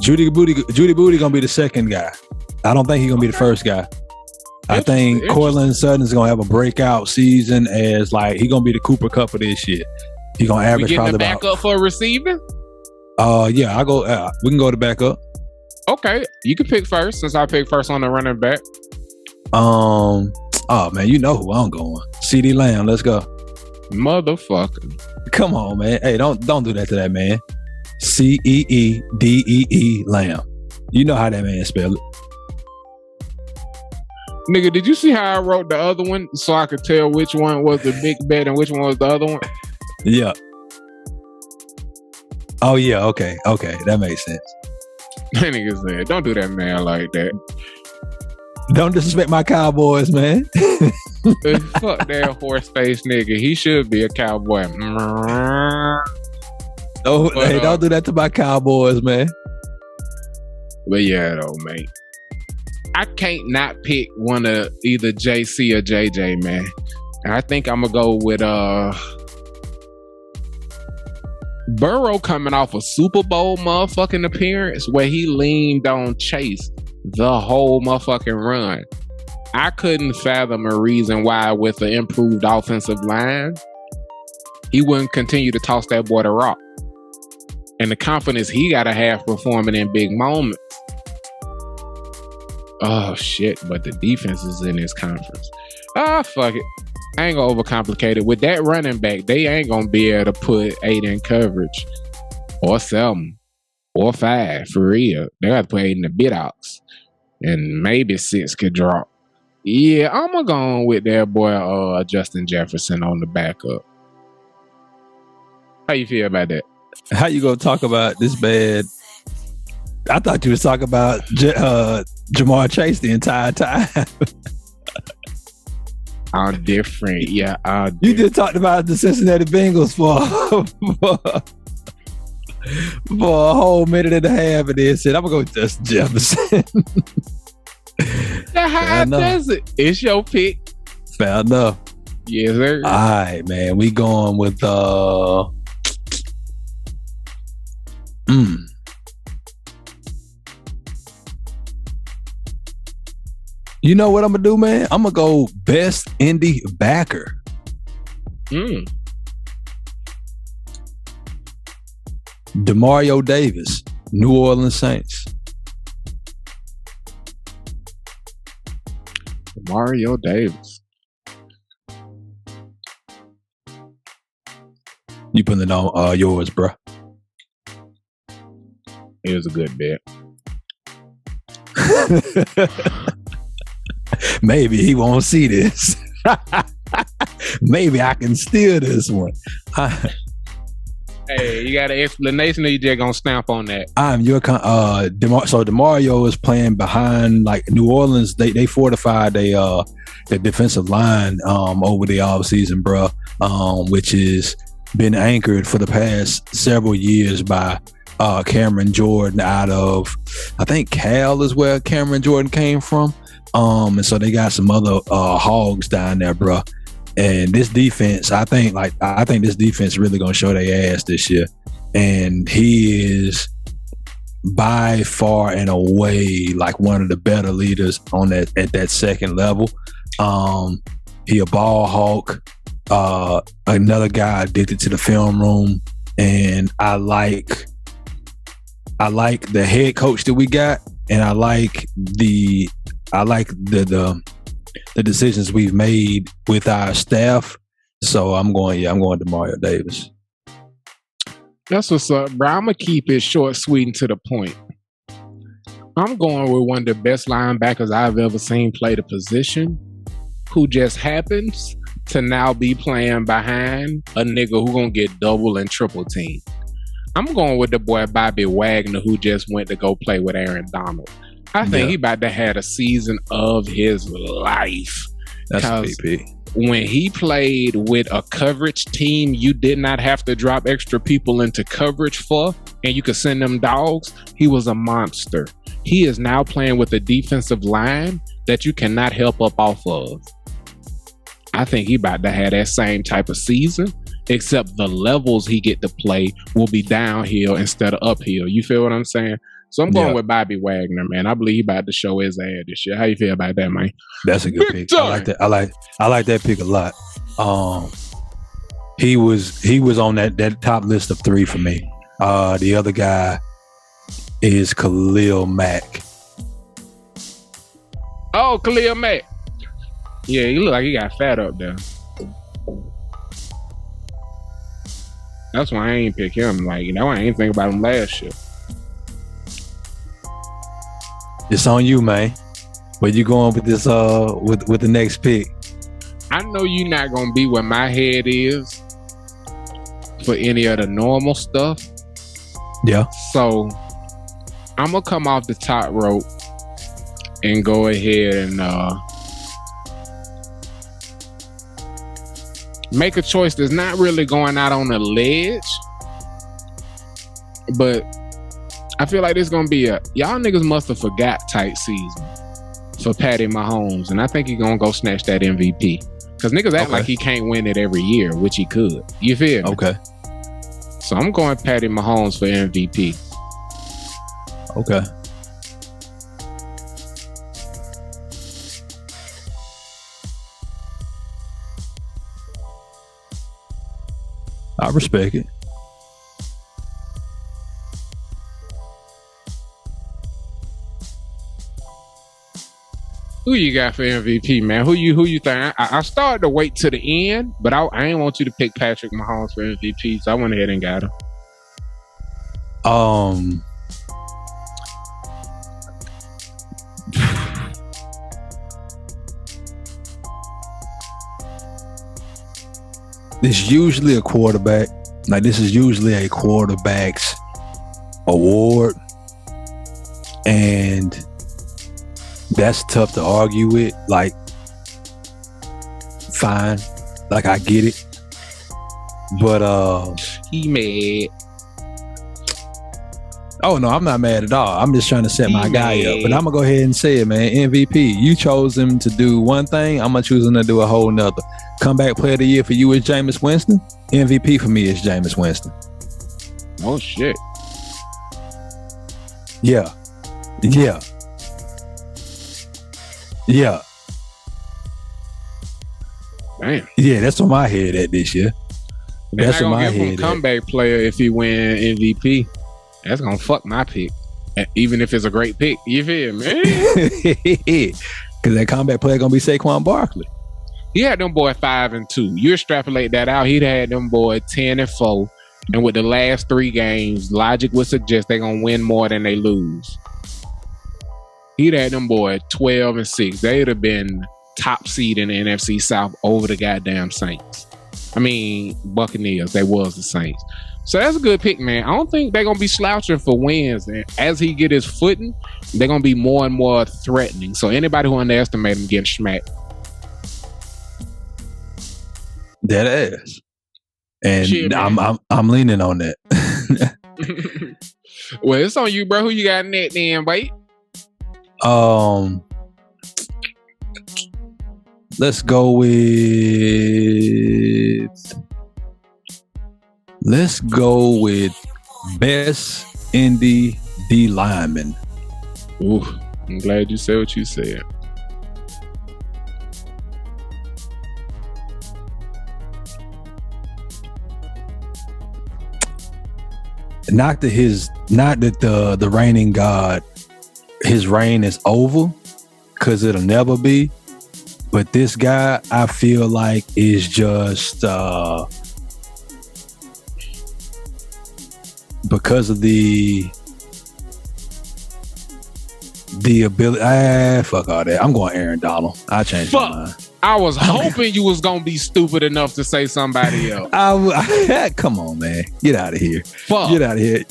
Judy Booty gonna be the second guy. I don't think he's gonna be the first guy. I think Cortland Sutton is gonna have a breakout season as like he gonna be the Cooper Cup of this year. He gonna average probably about. Backup for receiving? Yeah, I go. We can go to backup. Okay, you can pick first since I picked first on the running back. Oh man, you know who I'm going. CD Lamb, let's go. Motherfucker. Come on, man. Hey, don't do that to that man. C.E.E.D.E.E. Lamb. You know how that man spell it. Nigga, did you see how I wrote the other one so I could tell which one was the big bet and which one was the other one? Yeah. Oh yeah, okay. That makes sense. That nigga said, don't do that man like that. Don't disrespect my Cowboys, man. Fuck that horse face nigga. He should be a cowboy. Don't do that to my Cowboys, man. But yeah, though, mate. I can't not pick one of either JC or JJ, man. And I think I'm gonna go with Burrow coming off a Super Bowl motherfucking appearance where he leaned on Chase the whole motherfucking run. I couldn't fathom a reason why with the improved offensive line he wouldn't continue to toss that boy the rock. And the confidence he gotta have performing in big moments. Oh shit, but the defense is in this conference. Fuck it. I ain't gonna overcomplicate it. With that running back, they ain't gonna be able to put 8 in coverage or 7 or 5 for real. They gotta put 8 in the bit-outs. And maybe 6 could drop. Yeah, I'm gonna go with that boy Justin Jefferson on the backup. How you feel about that? How you gonna talk about this bad? I thought you was talking about Jamar Chase the entire time. I'm different. Yeah, you just talked about the Cincinnati Bengals for a whole minute and a half, and then said, "I'm gonna go with Justin Jefferson." How does it? It's your pick. Fair enough. Yes, sir. All right, man. We going with You know what I'm gonna do, man? I'm gonna go best indie backer. DeMario Davis, New Orleans Saints. DeMario Davis. You putting it on yours, bro? It was a good bet. Maybe he won't see this. Maybe I can steal this one. Hey, you got an explanation or you just gonna stamp on that? I'm your so DeMario is playing behind like New Orleans. They fortified their defensive line over the offseason, bro, which is been anchored for the past several years by Cameron Jordan out of, I think Cal is where Cameron Jordan came from. And so they got some other hogs down there, bro. And this defense, I think this defense really gonna show their ass this year. And he is by far and away like one of the better leaders on that at that second level. He a ball hawk, another guy addicted to the film room, and I like the head coach that we got, and I like the decisions we've made with our staff. So I'm going DeMario Davis. That's what's up, bro. I'm gonna keep it short, sweet, and to the point. I'm going with one of the best linebackers I've ever seen play the position, who just happens to now be playing behind a nigga who gonna get double and triple team. I'm going with the boy Bobby Wagner, who just went to go play with Aaron Donald. I think he about to have a season of his life. That's PP. when he played with a coverage team, you did not have to drop extra people into coverage for, and you could send them dogs. He was a monster. He is now playing with a defensive line that you cannot help up off of. I think he about to have that same type of season, except the levels he get to play will be downhill instead of uphill. You feel what I'm saying? So I'm going with Bobby Wagner, man. I believe he about to show his ass this year. How you feel about that, man? That's a good pick. I like that. I like that pick a lot. He was on that top list of 3 for me. The other guy is Khalil Mack. Oh, Khalil Mack. Yeah, he look like he got fat up there. That's why I ain't pick him. Like, you know, I ain't think about him last year. It's on you, man. Where you going with this? With the next pick? I know you're not gonna be where my head is for any of the normal stuff. Yeah. So I'm gonna come off the top rope and go ahead and make a choice that's not really going out on a ledge, but I feel like this gonna be a y'all niggas must have forgot type season for Patty Mahomes, and I think he gonna go snatch that MVP because niggas act like he can't win it every year, which he could. You feel me? Okay. So I'm going Patty Mahomes for MVP. Okay. I respect it. Who you got for MVP, man? Who you think? I started to wait to the end, but I ain't want you to pick Patrick Mahomes for MVP, so I went ahead and got him. It's usually a quarterback. Like, this is usually a quarterback's award, and that's tough to argue with. Like, fine, like, I get it, but he mad. Oh no, I'm not mad at all. I'm just trying to set my guy up. But I'm gonna go ahead and say it, man. MVP. You chose him to do one thing. I'm gonna choose him to do a whole nother. Comeback player of the year for you is Jameis Winston. MVP for me is Jameis Winston. Oh shit. Yeah. Yeah. Yeah. Damn. Yeah, that's on my head at this year. That's on my head. Comeback player if he win MVP. That's gonna fuck my pick, even if it's a great pick. You feel me? Because that comeback player gonna be Saquon Barkley. He had them boy 5-2. You extrapolate that out, he'd had them boy 10-4, and with the last 3 games, logic would suggest they're gonna win more than they lose. He'd had them boy 12-6. They'd have been top seed in the NFC South over the goddamn Saints. I mean, Buccaneers. They was the Saints. So that's a good pick, man. I don't think they're going to be slouching for wins. And as he get his footing, they're going to be more and more threatening. So anybody who underestimates him getting smacked. That ass. And shit, I'm leaning on that. Well, it's on you, bro. Who you got next then, wait? Let's go with best indie D lineman. Ooh, I'm glad you said what you said. Not that the reigning god, his reign is over, because it'll never be. But this guy, I feel like, is just because of the ability. Fuck all that. I'm going Aaron Donald. I changed my mind. I was hoping you was gonna be stupid enough to say somebody else. Come on, man. Get out of here. Fuck. Get out of here.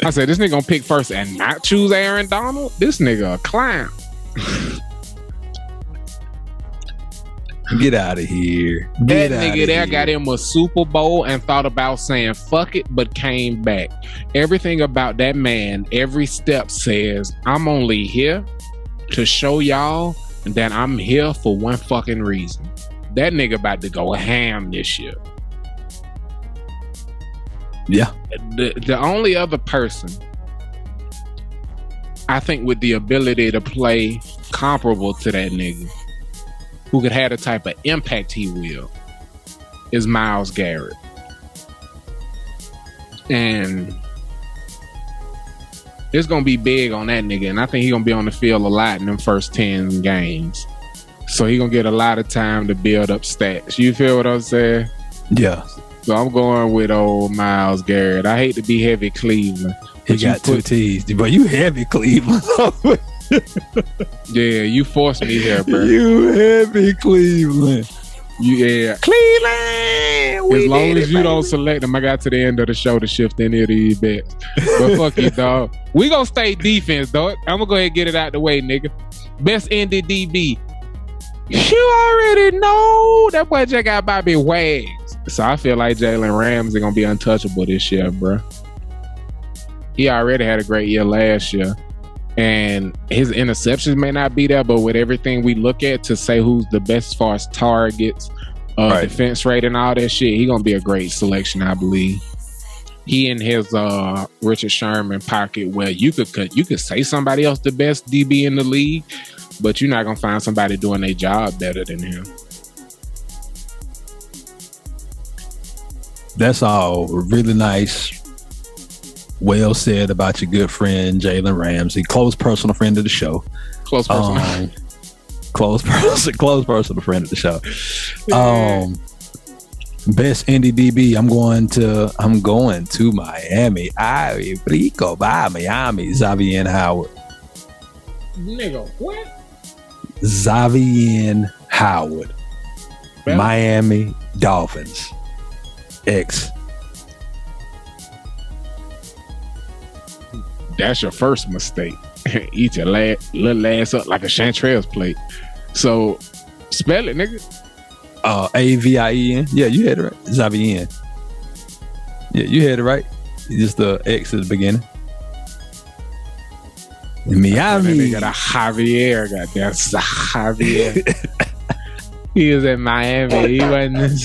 I said, this nigga gonna pick first and not choose Aaron Donald? This nigga a clown. Get out of here. That nigga there got him a Super Bowl and thought about saying fuck it, but came back. Everything about that man, every step says, I'm only here to show y'all that I'm here for one fucking reason. That nigga about to go ham this year. Yeah. The only other person I think with the ability to play comparable to that nigga, who could have the type of impact he will, is Myles Garrett. And it's gonna be big on that nigga, and I think he's gonna be on the field a lot in them first 10 games. So he gonna get a lot of time to build up stats. You feel what I'm saying? Yeah. So I'm going with old Myles Garrett. I hate to be heavy Cleveland. He got 2 T's, but you heavy Cleveland. Yeah, you forced me here, bro. You heavy Cleveland. Yeah. Cleveland! As long as you don't select them, I got to the end of the show to shift any of these bets. But fuck you, dog. We gonna stay defense, dog. I'm gonna go ahead and get it out the way, nigga. Best ended DB. You already know that boy just got Bobby Wags. So I feel like Jalen Ramsey gonna be untouchable this year, bro. He already had a great year last year. And his interceptions may not be there, but with everything we look at to say who's the best as far as targets, defense rate and all that shit, he gonna be a great selection, I believe. He in his Richard Sherman pocket where you could say somebody else the best DB in the league, but you're not gonna find somebody doing their job better than him. That's all really nice. Well said about your good friend Jalen Ramsey, close personal friend of the show. Close personal friend of the show. Best indie DB, I'm going to Miami. Ay, rico, by Miami. Xavier Howard. Nigga, what? Xavier Howard. Well, Miami Dolphins. X. That's your first mistake. Eat your little ass up like a Chanterelles plate. So spell it, nigga. Avien. Yeah, you had it right. Xavier. Yeah, you had it right. Just the X at the beginning. Miami. They got a Javier. Got that Javier. He was in Miami. He wasn't.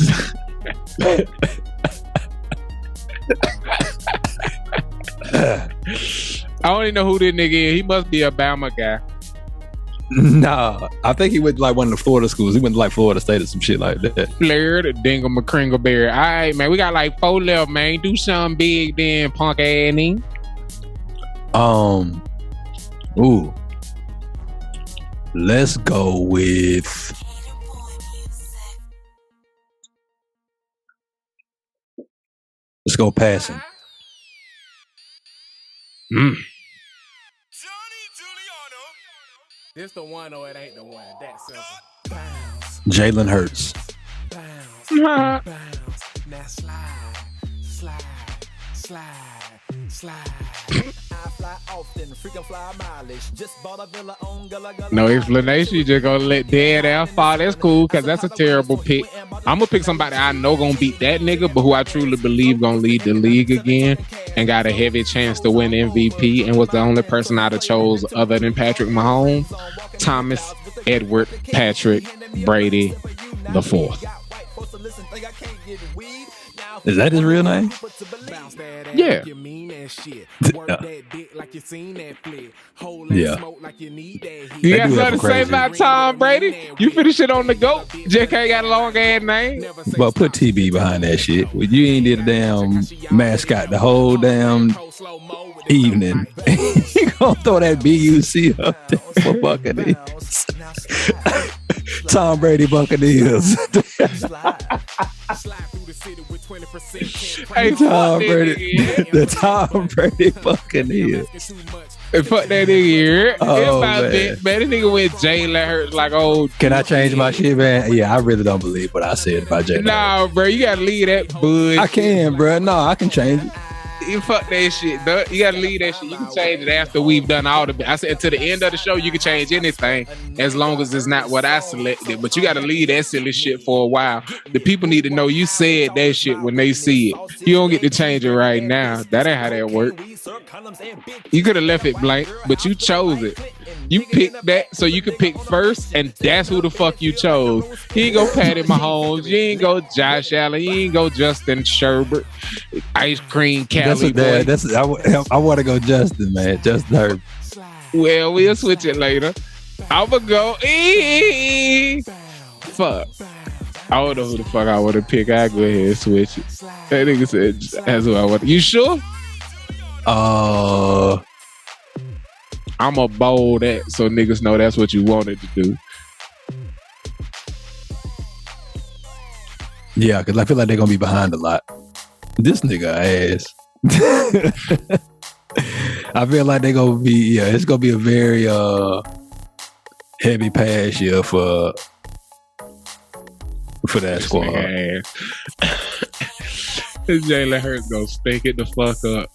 I don't even know who this nigga is. He must be a Bama guy. Nah, I think he went to like one of the Florida schools. He went to like Florida State or some shit like that. Flair, the Dingle McCringleberry. All right, man, we got like 4 left, man. Do something big then, punk ass nigga. Ooh. Let's go with let's go passing. This the one or it ain't the one. That simple. Bounce. Jalen Hurts. Bounce. Bounce. Now slide. Slide. Slide. Slide. I fly often, freaking fly mileage. Just bought a villa on Gullah. No explanation. You just gonna let dead ass fall. That's cool, cause that's a terrible pick. I'm gonna pick somebody I know gonna beat that nigga, but who I truly believe gonna lead the league again and got a heavy chance to win MVP and was the only person I'd have chose other than Patrick Mahomes. Thomas Edward Patrick Brady the fourth. Is that his real name? Yeah. Yeah. You got something to say about Tom Brady? You finish it on the GOAT. JK got a long ass name. But put TB behind that shit. You ain't did a damn mascot the whole damn evening. You gonna throw that BUC up there for Buccaneers. Tom Brady Buccaneers. Hey, Tom Brady. The Tom Brady Buccaneers. Hey, fuck that nigga here. Oh, man. This nigga went Jalen Hurts like old. Can I change my shit, man? Yeah, I really don't believe what I said about Jalen. Nah, bro, you gotta leave that bud. I can, bro. No, I can change it. You fuck that shit, dog. You gotta leave that shit. You can change it after we've done all the. I said to the end of the show, you can change anything as long as it's not what I selected. But you gotta leave that silly shit for a while. The people need to know you said that shit when they see it. You don't get to change it right now. That ain't how that works. You could have left it blank, but you chose it. You picked that so you could pick first, and that's who the fuck you chose. You ain't go Patty Mahomes. You ain't go Josh Allen. You ain't go Justin Sherbert. Ice Cream Cali boy. I want to go Justin, man. Justin Herbert. Well, we'll switch it later. I'ma go. Fuck. I don't know who the fuck I want to pick. I go ahead and switch it. That nigga said that's who I want. You sure? I'ma bold that so niggas know that's what you wanted to do. Yeah, because I feel like they're gonna be behind a lot. This nigga ass. I feel like they're gonna be. Yeah, it's gonna be a very heavy pass year for that squad. Jalen Hurts gonna stink it the fuck up.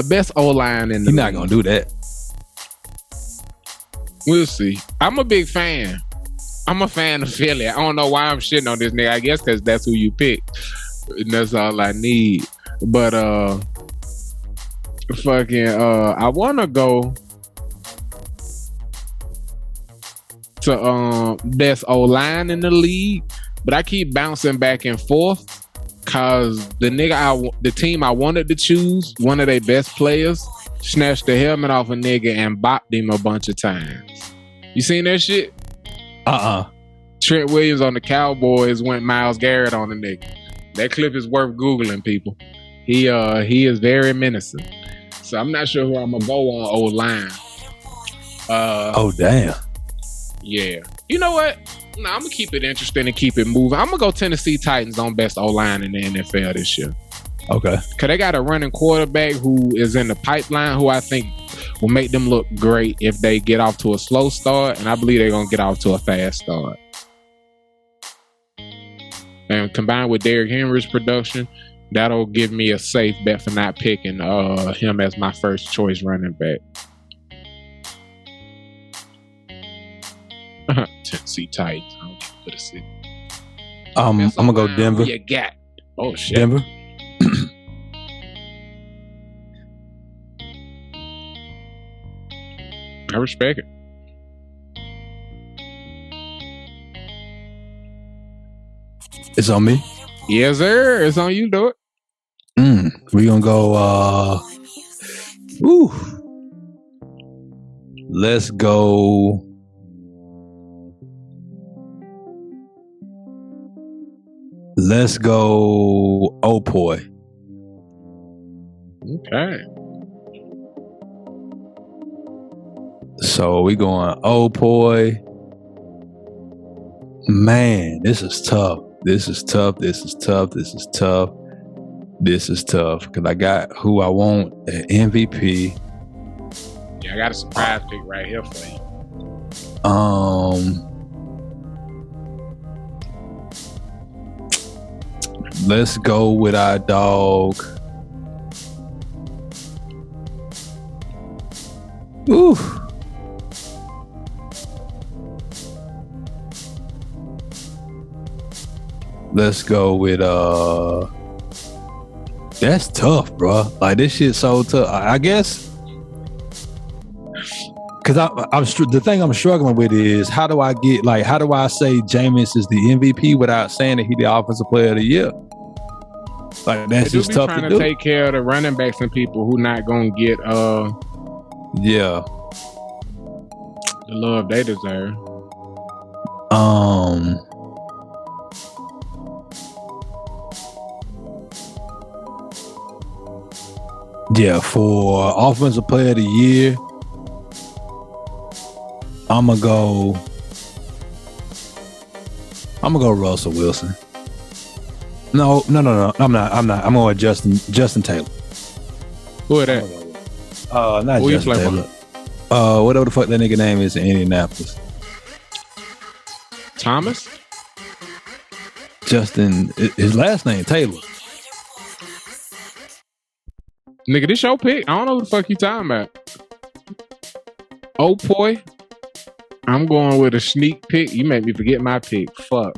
Best O-line in the He's not gonna do that. We'll see. I'm a big fan. I'm a fan of Philly. I don't know why I'm shitting on this nigga. I guess because that's who you picked. And that's all I need. But I wanna go to best O-line in the league, but I keep bouncing back and forth. Cause the team I wanted to choose, one of their best players, snatched the helmet off a nigga and bopped him a bunch of times. You seen that shit? Trent Williams on the Cowboys went Myles Garrett on the nigga. That clip is worth Googling, people. He is very menacing. So I'm not sure who I'm gonna go on O-line. Oh damn. Yeah. You know what? Nah, I'm gonna keep it interesting and keep it moving. I'm gonna go Tennessee Titans on best O-line in the NFL this year. Okay. Cause they got a running quarterback who is in the pipeline, who I think will make them look great if they get off to a slow start, and I believe they're gonna get off to a fast start. And combined with Derrick Henry's production, that'll give me a safe bet for not picking him as my first choice running back. Tennessee Titans. I don't put a city. I'm gonna go Denver. Who you got? Oh shit. Denver. I respect it. It's on me. Yes, sir. It's on you. Do it. We gonna go. Let's go. Let's go. Opoy. Okay. So we going Opoy. Man, this is tough. This is tough. Because I got who I want at MVP. Yeah, I got a surprise pick right here for you. Let's go with our dog. Ooh. Let's go with that's tough, bro. Like this shit's so tough. I guess because the thing I'm struggling with is how do I say Jameis is the MVP without saying that he's the offensive player of the year? Like that's just tough to do. Trying to take care of the running backs and people who not gonna get yeah, the love they deserve. Yeah, for offensive player of the year, I'm gonna go Russell Wilson. No, I'm not. I'm going Justin Taylor. Who is that? Not Who Justin Taylor. Whatever the fuck that nigga name is in Indianapolis. Thomas? Justin, his last name Taylor. Nigga, this your pick. I don't know what the fuck you talking about. Oh boy. I'm going with a sneak pick. You made me forget my pick. Fuck.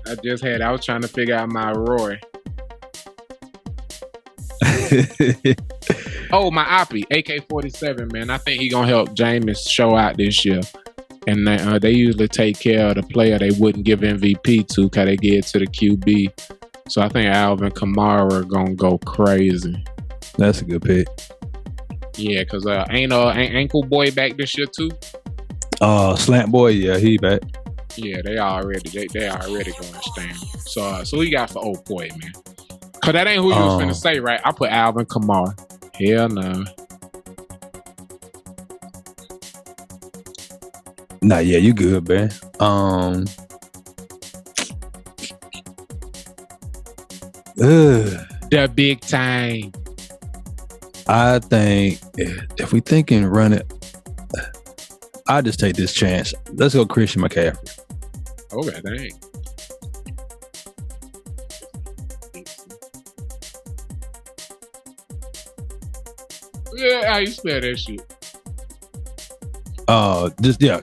I was trying to figure out my Roy. Oh, my Oppie, AK-47, man. I think he gonna help Jameis show out this year. And they usually take care of the player they wouldn't give MVP to because they get to the QB. So I think Alvin Kamara gonna go crazy. That's a good pick. Yeah, because ain't Ankle Boy back this year too? Slant Boy, yeah, he back. Yeah, they already going to stand. So who you got for old boy, man? Cause that ain't who you was finna say, right? I put Alvin Kamara. Hell no. Nah, yeah, you good, man. The big time. I think if we thinking run it, I'll just take this chance. Let's go Christian McCaffrey. Okay, dang. Yeah, how you spell that shit?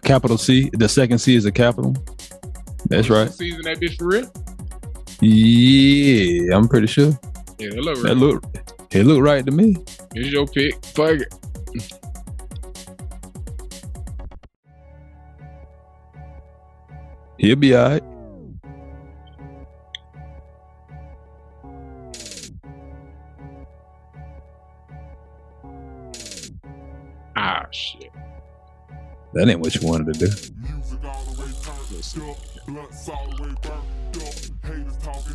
Capital C. The second C is a capital. That's right. Season that bitch for real? Yeah, I'm pretty sure. Yeah, it look right to me. It's your pick. Fuck it. He'll be all right. Ah, shit. That ain't what you wanted to do.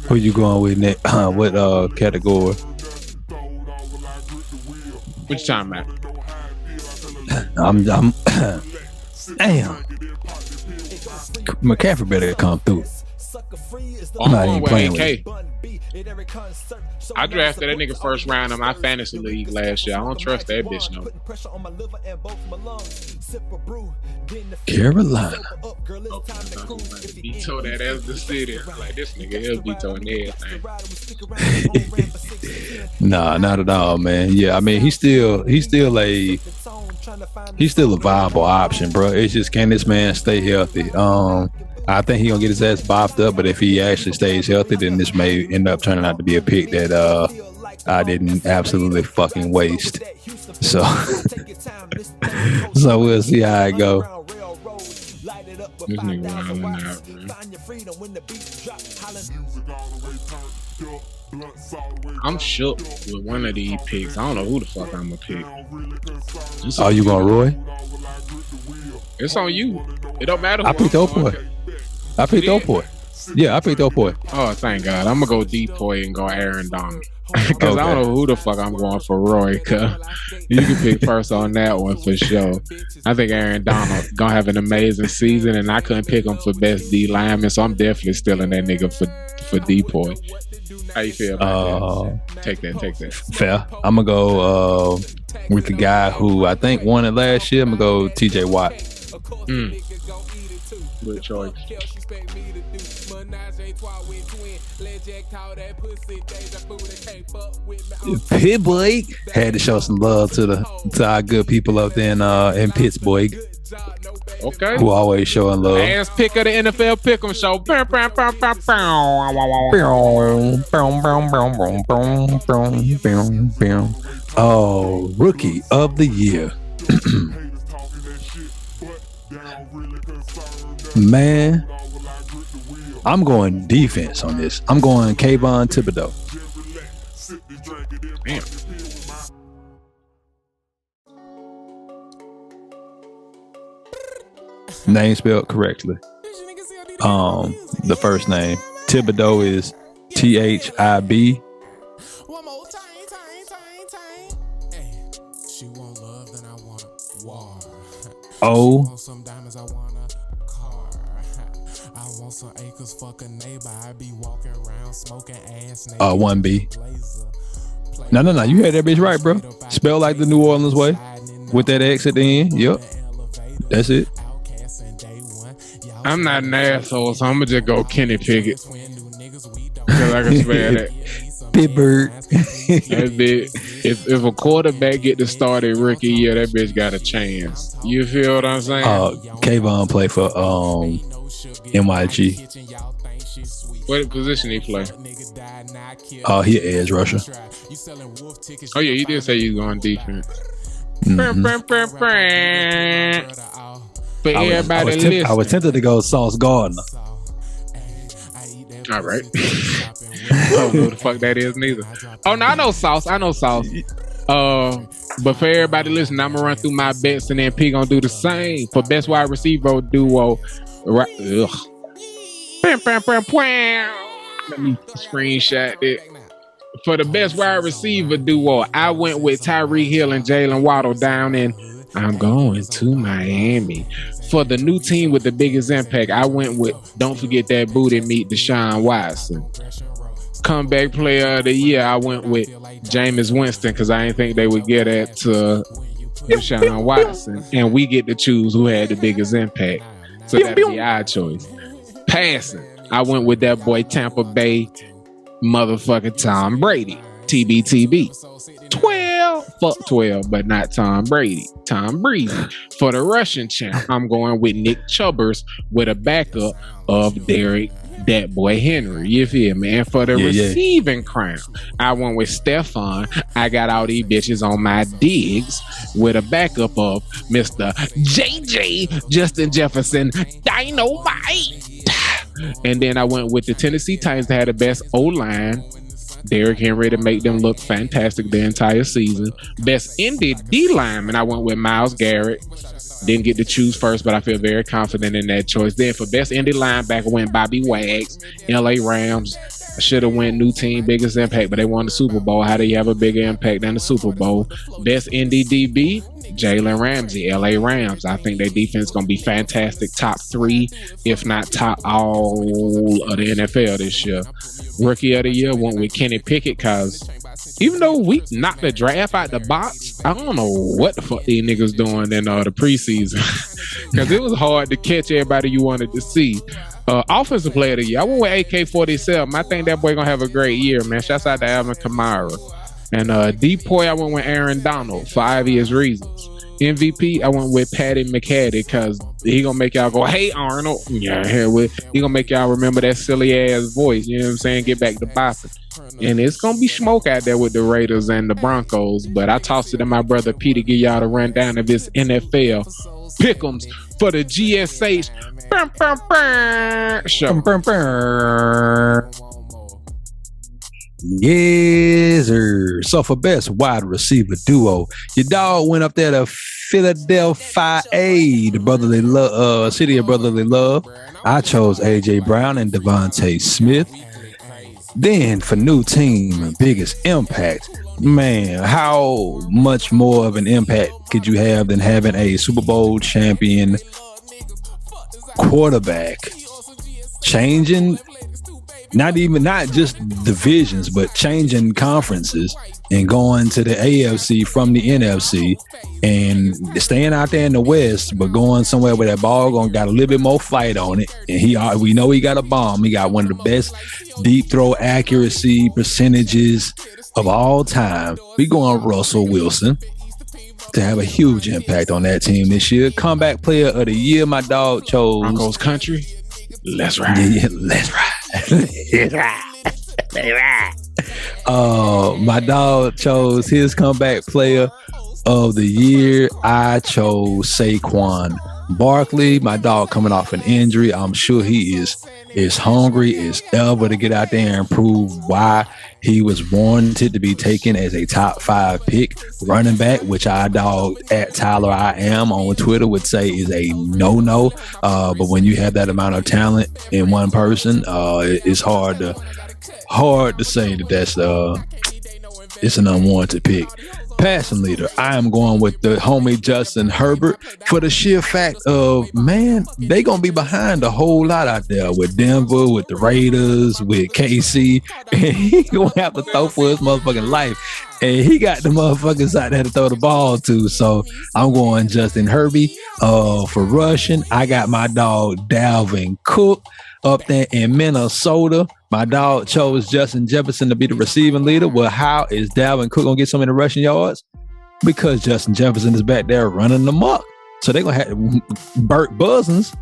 Who you going with, Nick? What category? What you talking about? I'm damn. McCaffrey better come through. I'm not even playing with it. I drafted that nigga first round in my fantasy league last year. I don't trust that bitch no. Carolina. Veto that as the city. Like this nigga, he'll vetoing everything. Nah, not at all, man. Yeah, I mean he's still a viable option, bro. It's just, can this man stay healthy? I think he gonna get his ass bopped up, but if he actually stays healthy, then this may end up turning out to be a pick that I didn't absolutely fucking waste. So so we'll see how it go. This nigga wildin' out, man. I'm shook with one of these picks. I don't know who the fuck I'm gonna pick. Oh, you going Roy? It's on you. It don't matter. I picked Opoy. Yeah, I picked Opoy. Oh, thank God. I'm gonna go Depoy and go Aaron Donald. Because I don't know who the fuck I'm going for Roy. Cause you can pick first on that one for sure. I think Aaron Donald gonna have an amazing season, and I couldn't pick him for best D lineman, so I'm definitely stealing that nigga for Depoy. How you feel about that? Take that. Fair. I'm gonna go with the guy who I think won it last year. I'm gonna go TJ Watt. Good choice. Pittsburgh had to show some love to our good people up there in Pittsburgh. Okay. Who always showing love. Last pick of the NFL Pick'em Show. Oh, Rookie of the Year. Man, I'm going defense on this. I'm going Kayvon Thibodeau. Damn. Name spelled correctly. The first name. Thibodeau is Thib. O. Some acres, fuck a neighbor. I be walking around smoking ass. 1B. No. You had that bitch right, bro. Spell like the New Orleans way with that X at the end. Yep. That's it. I'm not an asshole, so I'm gonna just go Kenny Pickett. Because I can spell that. Big Bird. That bitch, if a quarterback get to start a rookie year, that bitch got a chance. You feel what I'm saying? Kayvon play for NYG. What position he play? He an edge rusher. Oh yeah, he did say he was on defense. Mm-hmm. But everybody I was tempted to go Sauce Gardner. All right. I don't know who the fuck that is neither. Oh no, I know Sauce. But for everybody listening, I'm gonna run through my bets and then P gonna do the same. For best wide receiver duo, right? Let me screenshot it. For the best wide receiver duo, I went with Tyreek Hill and Jalen Waddle down in I'm going to Miami. For the new team with the biggest impact, I went with don't forget that booty meat, Deshaun Watson. Comeback player of the year, I went with Jameis Winston because I didn't think they would get at Deshaun Watson. And we get to choose who had the biggest impact. So that'd be our choice. Passing, I went with that boy Tampa Bay motherfucking Tom Brady. TBTB. 12, but not Tom Brady. Tom Breezy. For the Russian champ, I'm going with Nick Chubbers with a backup of Derek that boy Henry. You feel me? And for the receiving crown, I went with Stefan. I got all these bitches on my digs with a backup of Mr. JJ Justin Jefferson Dynamite. And then I went with the Tennessee Titans that had the best O-line. Derrick Henry to make them look fantastic the entire season. Best Indy D lineman, I went with Myles Garrett. Didn't get to choose first, but I feel very confident in that choice. Then for best Indy linebacker, went Bobby Wags, LA Rams. I should have went new team, biggest impact, but they won the Super Bowl. How do you have a bigger impact than the Super Bowl? Best Indy DB, Jalen Ramsey, LA Rams. I think their defense is going to be fantastic. Top 3, if not top all of the NFL this year. Rookie of the year went with Kenny Pickett because even though we knocked the draft out the box, I don't know what the fuck these niggas doing in the preseason because it was hard to catch everybody you wanted to see. Offensive player of the year, I went with AK-47. I think that boy gonna have a great year, man. Shouts out to Alvin Kamara. And Depoy, I went with Aaron Donald for obvious reasons. MVP, I went with Patty McHattie because he gonna make y'all go, hey Arnold. Yeah, he gonna make y'all remember that silly ass voice. You know what I'm saying? Get back to bopping. And it's gonna be smoke out there with the Raiders and the Broncos. But I tossed it to my brother P to give y'all the rundown of this NFL pick'ems for the GSH show. Yes, sir. So for best wide receiver duo, your dog went up there to Philadelphia, the brotherly love, city of brotherly love. I chose AJ Brown and Devontae Smith. Then for new team and biggest impact, man, how much more of an impact could you have than having a Super Bowl champion quarterback changing not just divisions, but changing conferences and going to the AFC from the NFC and staying out there in the West, but going somewhere where that ball got a little bit more fight on it. And we know he got a bomb. He got one of the best deep throw accuracy percentages of all time. We going Russell Wilson to have a huge impact on that team this year. Comeback player of the year, my dog chose Broncos country. Let's ride. Yeah, let's ride. Let's ride. My dog chose his comeback player of the year. I chose Saquon Barkley. My dog coming off an injury. I'm sure he is hungry as ever to get out there and prove why he was wanted to be taken as a top 5 pick running back, which our dog at Tyler I Am on Twitter would say is a no-no. But when you have that amount of talent in one person, it's hard to say that that's it's an unwarranted pick. Passing leader, I am going with the homie Justin Herbert for the sheer fact of, man, they gonna be behind a whole lot out there with Denver, with the Raiders, with KC, and he gonna have to throw for his motherfucking life, and he got the motherfuckers out there to throw the ball to. So I'm going Justin Herbie. For rushing, I got my dog Dalvin Cook up there in Minnesota My dog chose Justin Jefferson to be the receiving leader. Well, how is Dalvin Cook gonna get so many rushing yards? Because Justin Jefferson is back there running them up. So they're gonna have Burt Buzzins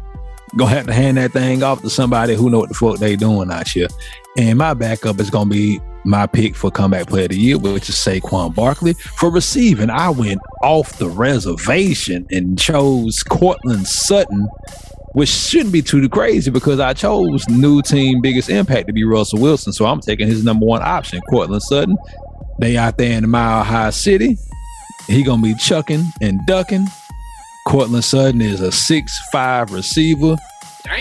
gonna have to hand that thing off to somebody who know what the fuck they doing out here. And my backup is gonna be my pick for comeback player of the year, which is Saquon Barkley. For receiving, I went off the reservation and chose Cortland Sutton, which shouldn't be too crazy because I chose new team biggest impact to be Russell Wilson. So I'm taking his number one option, Cortland Sutton. They out there in the Mile High City. He gonna be chucking and ducking. Cortland Sutton is a 6'5" receiver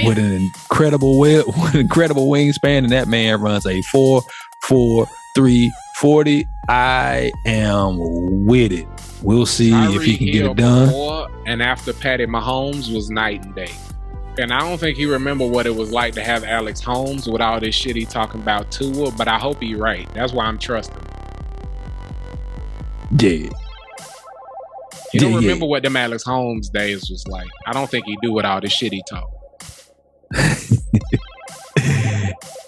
with an incredible wingspan, and that man runs a 4.43 40. I am with it. We'll see if he can get it done. Before and after Patty Mahomes was night and day. And I don't think he remember what it was like to have Alex Holmes with all this shit he talking about Tua, but I hope he right. That's why I'm trusting him. Yeah. He don't remember what them Alex Holmes days was like. I don't think he do with all this shit he talk.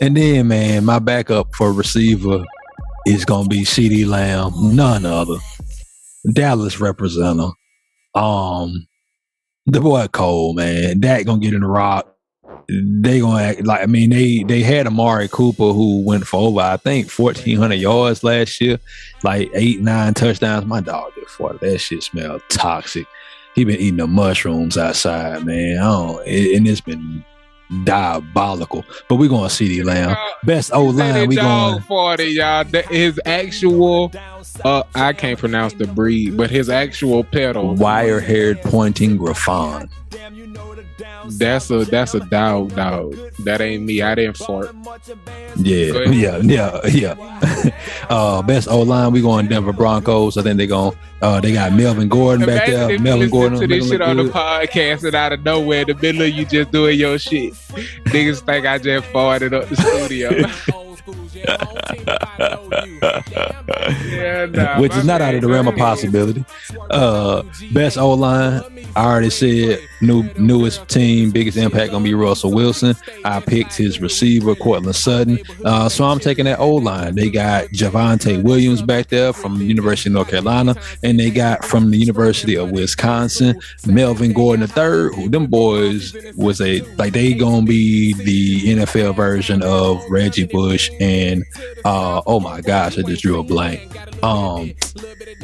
And then, man, my backup for receiver is going to be CeeDee Lamb, none other. Dallas representative. The boy Cole, man. Dak going to get in the rock. They going to act like, I mean, they had Amari Cooper who went for over, I think, 1,400 yards last year, like 8-9 touchdowns. My dog did 40. That shit smelled toxic. He been eating the mushrooms outside, man. And it's been diabolical. But we're going to CeeDee Lamb. Best O-line, we going 40, y'all. His actual, I can't pronounce the breed, but his actual pedal. Wire-haired pointing Griffon. That's a dog. That ain't me. I didn't fart. Yeah. Best O-line, we going Denver Broncos. I think they got Melvin Gordon back there. Melvin Gordon to this shit on the podcast, and out of nowhere, in the middle of you just doing your shit, niggas think I just farted up the studio. Which is not out of the realm of possibility. Best O-line, I already said newest team, biggest impact gonna be Russell Wilson. I picked his receiver, Cortland Sutton. So I'm taking that O-line. They got Javonte Williams back there from the University of North Carolina, and they got from the University of Wisconsin, Melvin Gordon III, who them boys was they gonna be the NFL version of Reggie Bush and oh my gosh, I just drew a blank.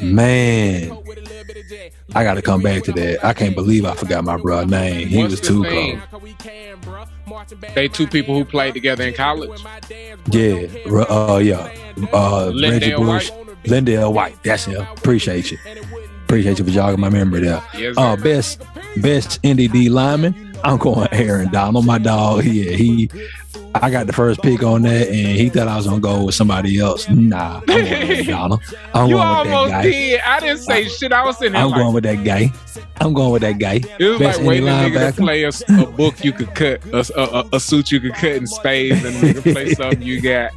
Man, I gotta come back to that. I can't believe I forgot my brother's name. He was too close. They two people who played together in college. Yeah. Reggie Bush, Lindell White. That's him. Appreciate you for jogging my memory there. Yes, best Indy D lineman. I'm going Aaron Donald, my dog. Yeah, I got the first pick on that, and he thought I was gonna go with somebody else. Nah, I'm going with Aaron Donald. You almost did. I didn't say shit. I was sitting there. Going with that guy. I'm going with that guy. It was best like waiting a nigga to play a book you could cut, a suit you could cut in spades, and nigga play something you got.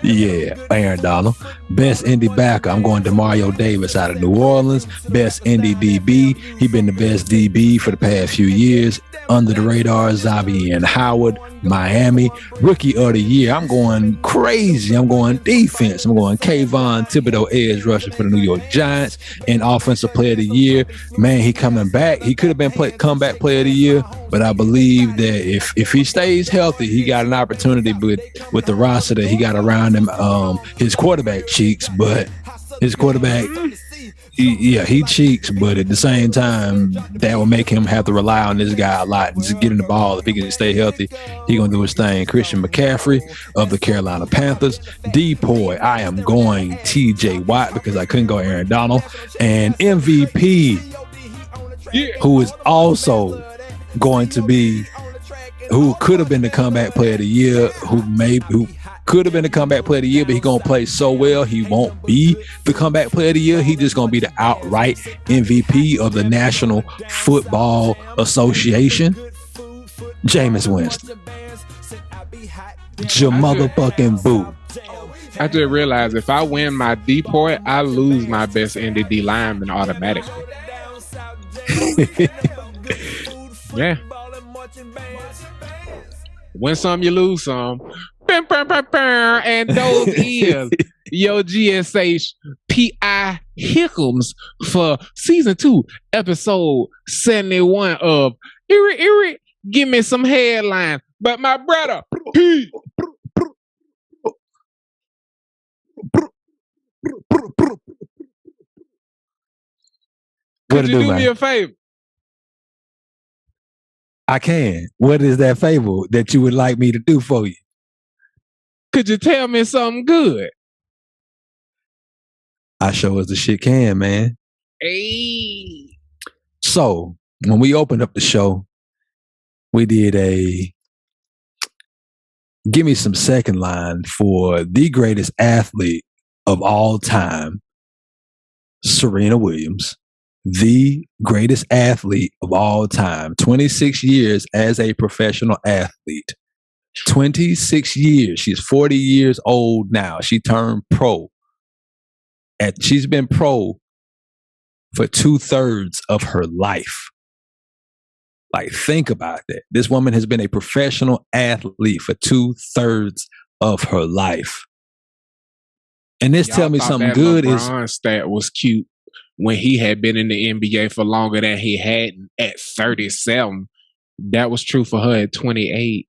Yeah, Aaron Donald. Best Indy backer, I'm going DeMario Davis out of New Orleans. Best Indy DB, he been the best DB for the past few years. Under the radar, Xavier Howard, Miami. Rookie of the year, I'm going crazy. I'm going defense. I'm going Kayvon Thibodeau, edge rusher for the New York Giants. And offensive player of the year, man, he coming back. He could have been comeback player of the year, but I believe that if he stays healthy, he got an opportunity with the roster that he got around him. His quarterback cheeks, but his quarterback, he cheeks, but at the same time, that will make him have to rely on this guy a lot and just getting the ball. If he can stay healthy, he gonna do his thing. Christian McCaffrey of the Carolina Panthers. Depoy, I am going TJ Watt because I couldn't go Aaron Donald. And MVP, who is also going to be, who could have been the comeback player of the year, who could have been the comeback player of the year, but he's going to play so well, he won't be the comeback player of the year. He's just going to be the outright MVP of the National Football Association. Jameis Winston. Motherfucking boo. I just realized if I win my Depoy, I lose my best Indy D lineman automatically. Yeah. Win some, you lose some. And those is your GSH P.I. Hickums for season 2, episode 71 of Erie. Give me some headlines. But my brother, could you do me a favor? I can. What is that favor that you would like me to do for you? Could you tell me something good? I sure as the shit can, man. Hey. So, when we opened up the show, we did a give me some second line for the greatest athlete of all time, Serena Williams. The greatest athlete of all time. 26 years as a professional athlete. 26 years. She's 40 years old now. She turned pro. She's been pro for 2/3 of her life. Like, think about that. This woman has been a professional athlete for 2/3 of her life. And this tell me something good LeBron stat was cute when he had been in the NBA for longer than he had at 37. That was true for her at 28.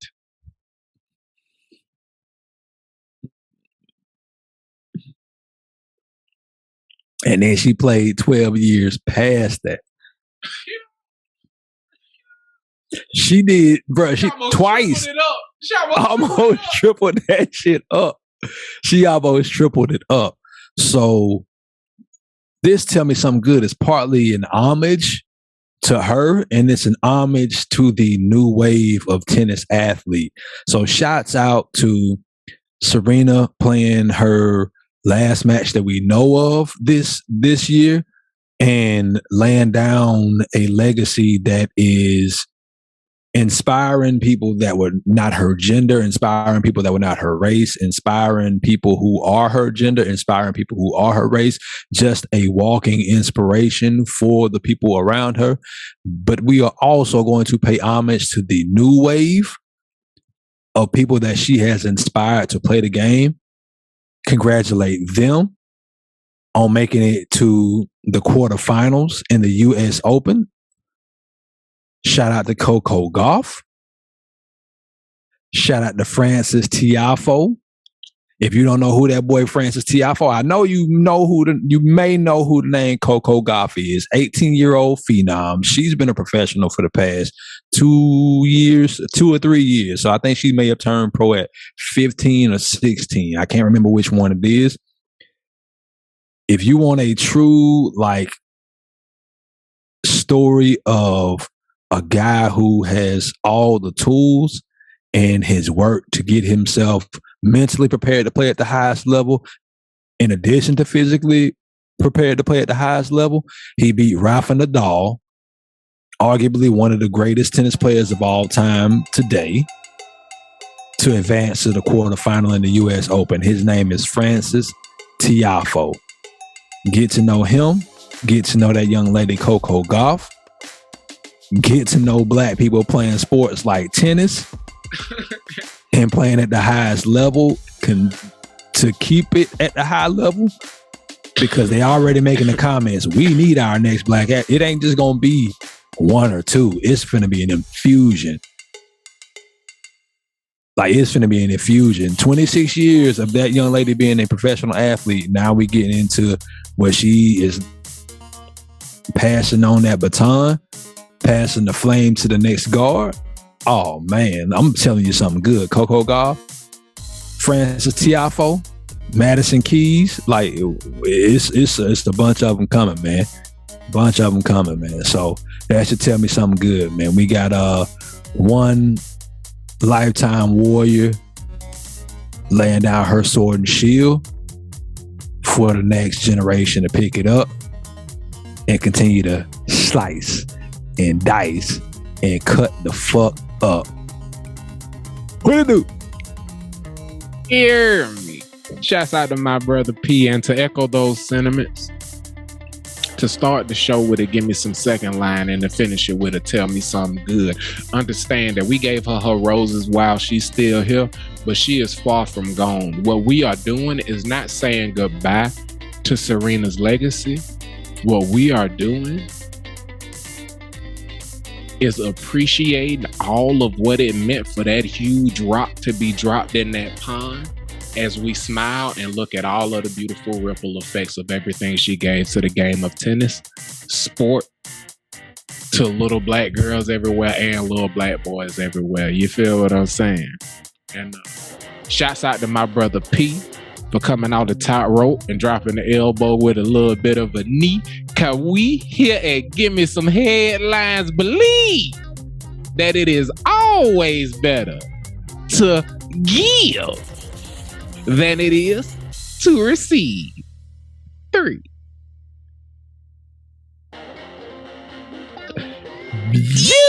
And then she played 12 years past that. She did, bro. She twice. Almost tripled that shit up. She almost tripled it up. So this tell me something good. It's partly an homage to her, and it's an homage to the new wave of tennis athlete. So shouts out to Serena playing her last match that we know of this year and laying down a legacy that is inspiring people that were not her gender, inspiring people that were not her race, inspiring people who are her gender, inspiring people who are her race, just a walking inspiration for the people around her. But we are also going to pay homage to the new wave of people that she has inspired to play the game. Congratulate them on making it to the quarterfinals in the US Open. Shout out to KICKOFF. Shout out to Francis Tiafoe. If you don't know who that boy Francis Tiafoe, I know you may know who the name KICKOFF is. 18-year-old phenom. She's been a professional for the past 2 or 3 years. So I think she may have turned pro at 15 or 16. I can't remember which one it is. If you want a true story of a guy who has all the tools and his work to get himself mentally prepared to play at the highest level, in addition to physically prepared to play at the highest level, he beat Rafa Nadal, arguably one of the greatest tennis players of all time today, to advance to the quarterfinal in the US Open. His name is Francis Tiafoe. Get to know him. Get to know that young lady, KICKOFF. Get to know black people playing sports like tennis and playing at the highest level to keep it at the high level, because they already making the comments. We need our next black. It ain't just going to be 1 or 2. It's finna be an infusion. It's finna be an infusion. 26 years of that young lady being a professional athlete. Now we getting into where she is passing on that baton, passing the flame to the next guard. Oh man, I'm telling you something good. KICKOFF, Francis Tiafoe, Madison Keys, it's a bunch of them coming, man. So that should tell me something good, man. We got one lifetime warrior laying down her sword and shield for the next generation to pick it up and continue to slice and dice and cut the fuck up. What it do? Hear me. Shouts out to my brother P, and to echo those sentiments, To start the show with a give me some second line and to finish it with a tell me something good. Understand that we gave her roses while she's still here, but she is far from gone. What we are doing is not saying goodbye to Serena's legacy. What we are doing is appreciating all of what it meant for that huge rock to be dropped in that pond, as we smile and look at all of the beautiful ripple effects of everything she gave to the game of tennis, sport, to little black girls everywhere and little black boys everywhere. You feel what I'm saying? And shouts out to my brother P for coming out the top rope and dropping the elbow with a little bit of a knee. Cause we here at Give Me Some Headlines believe that it is always better to give than it is to receive. 3. Yeah!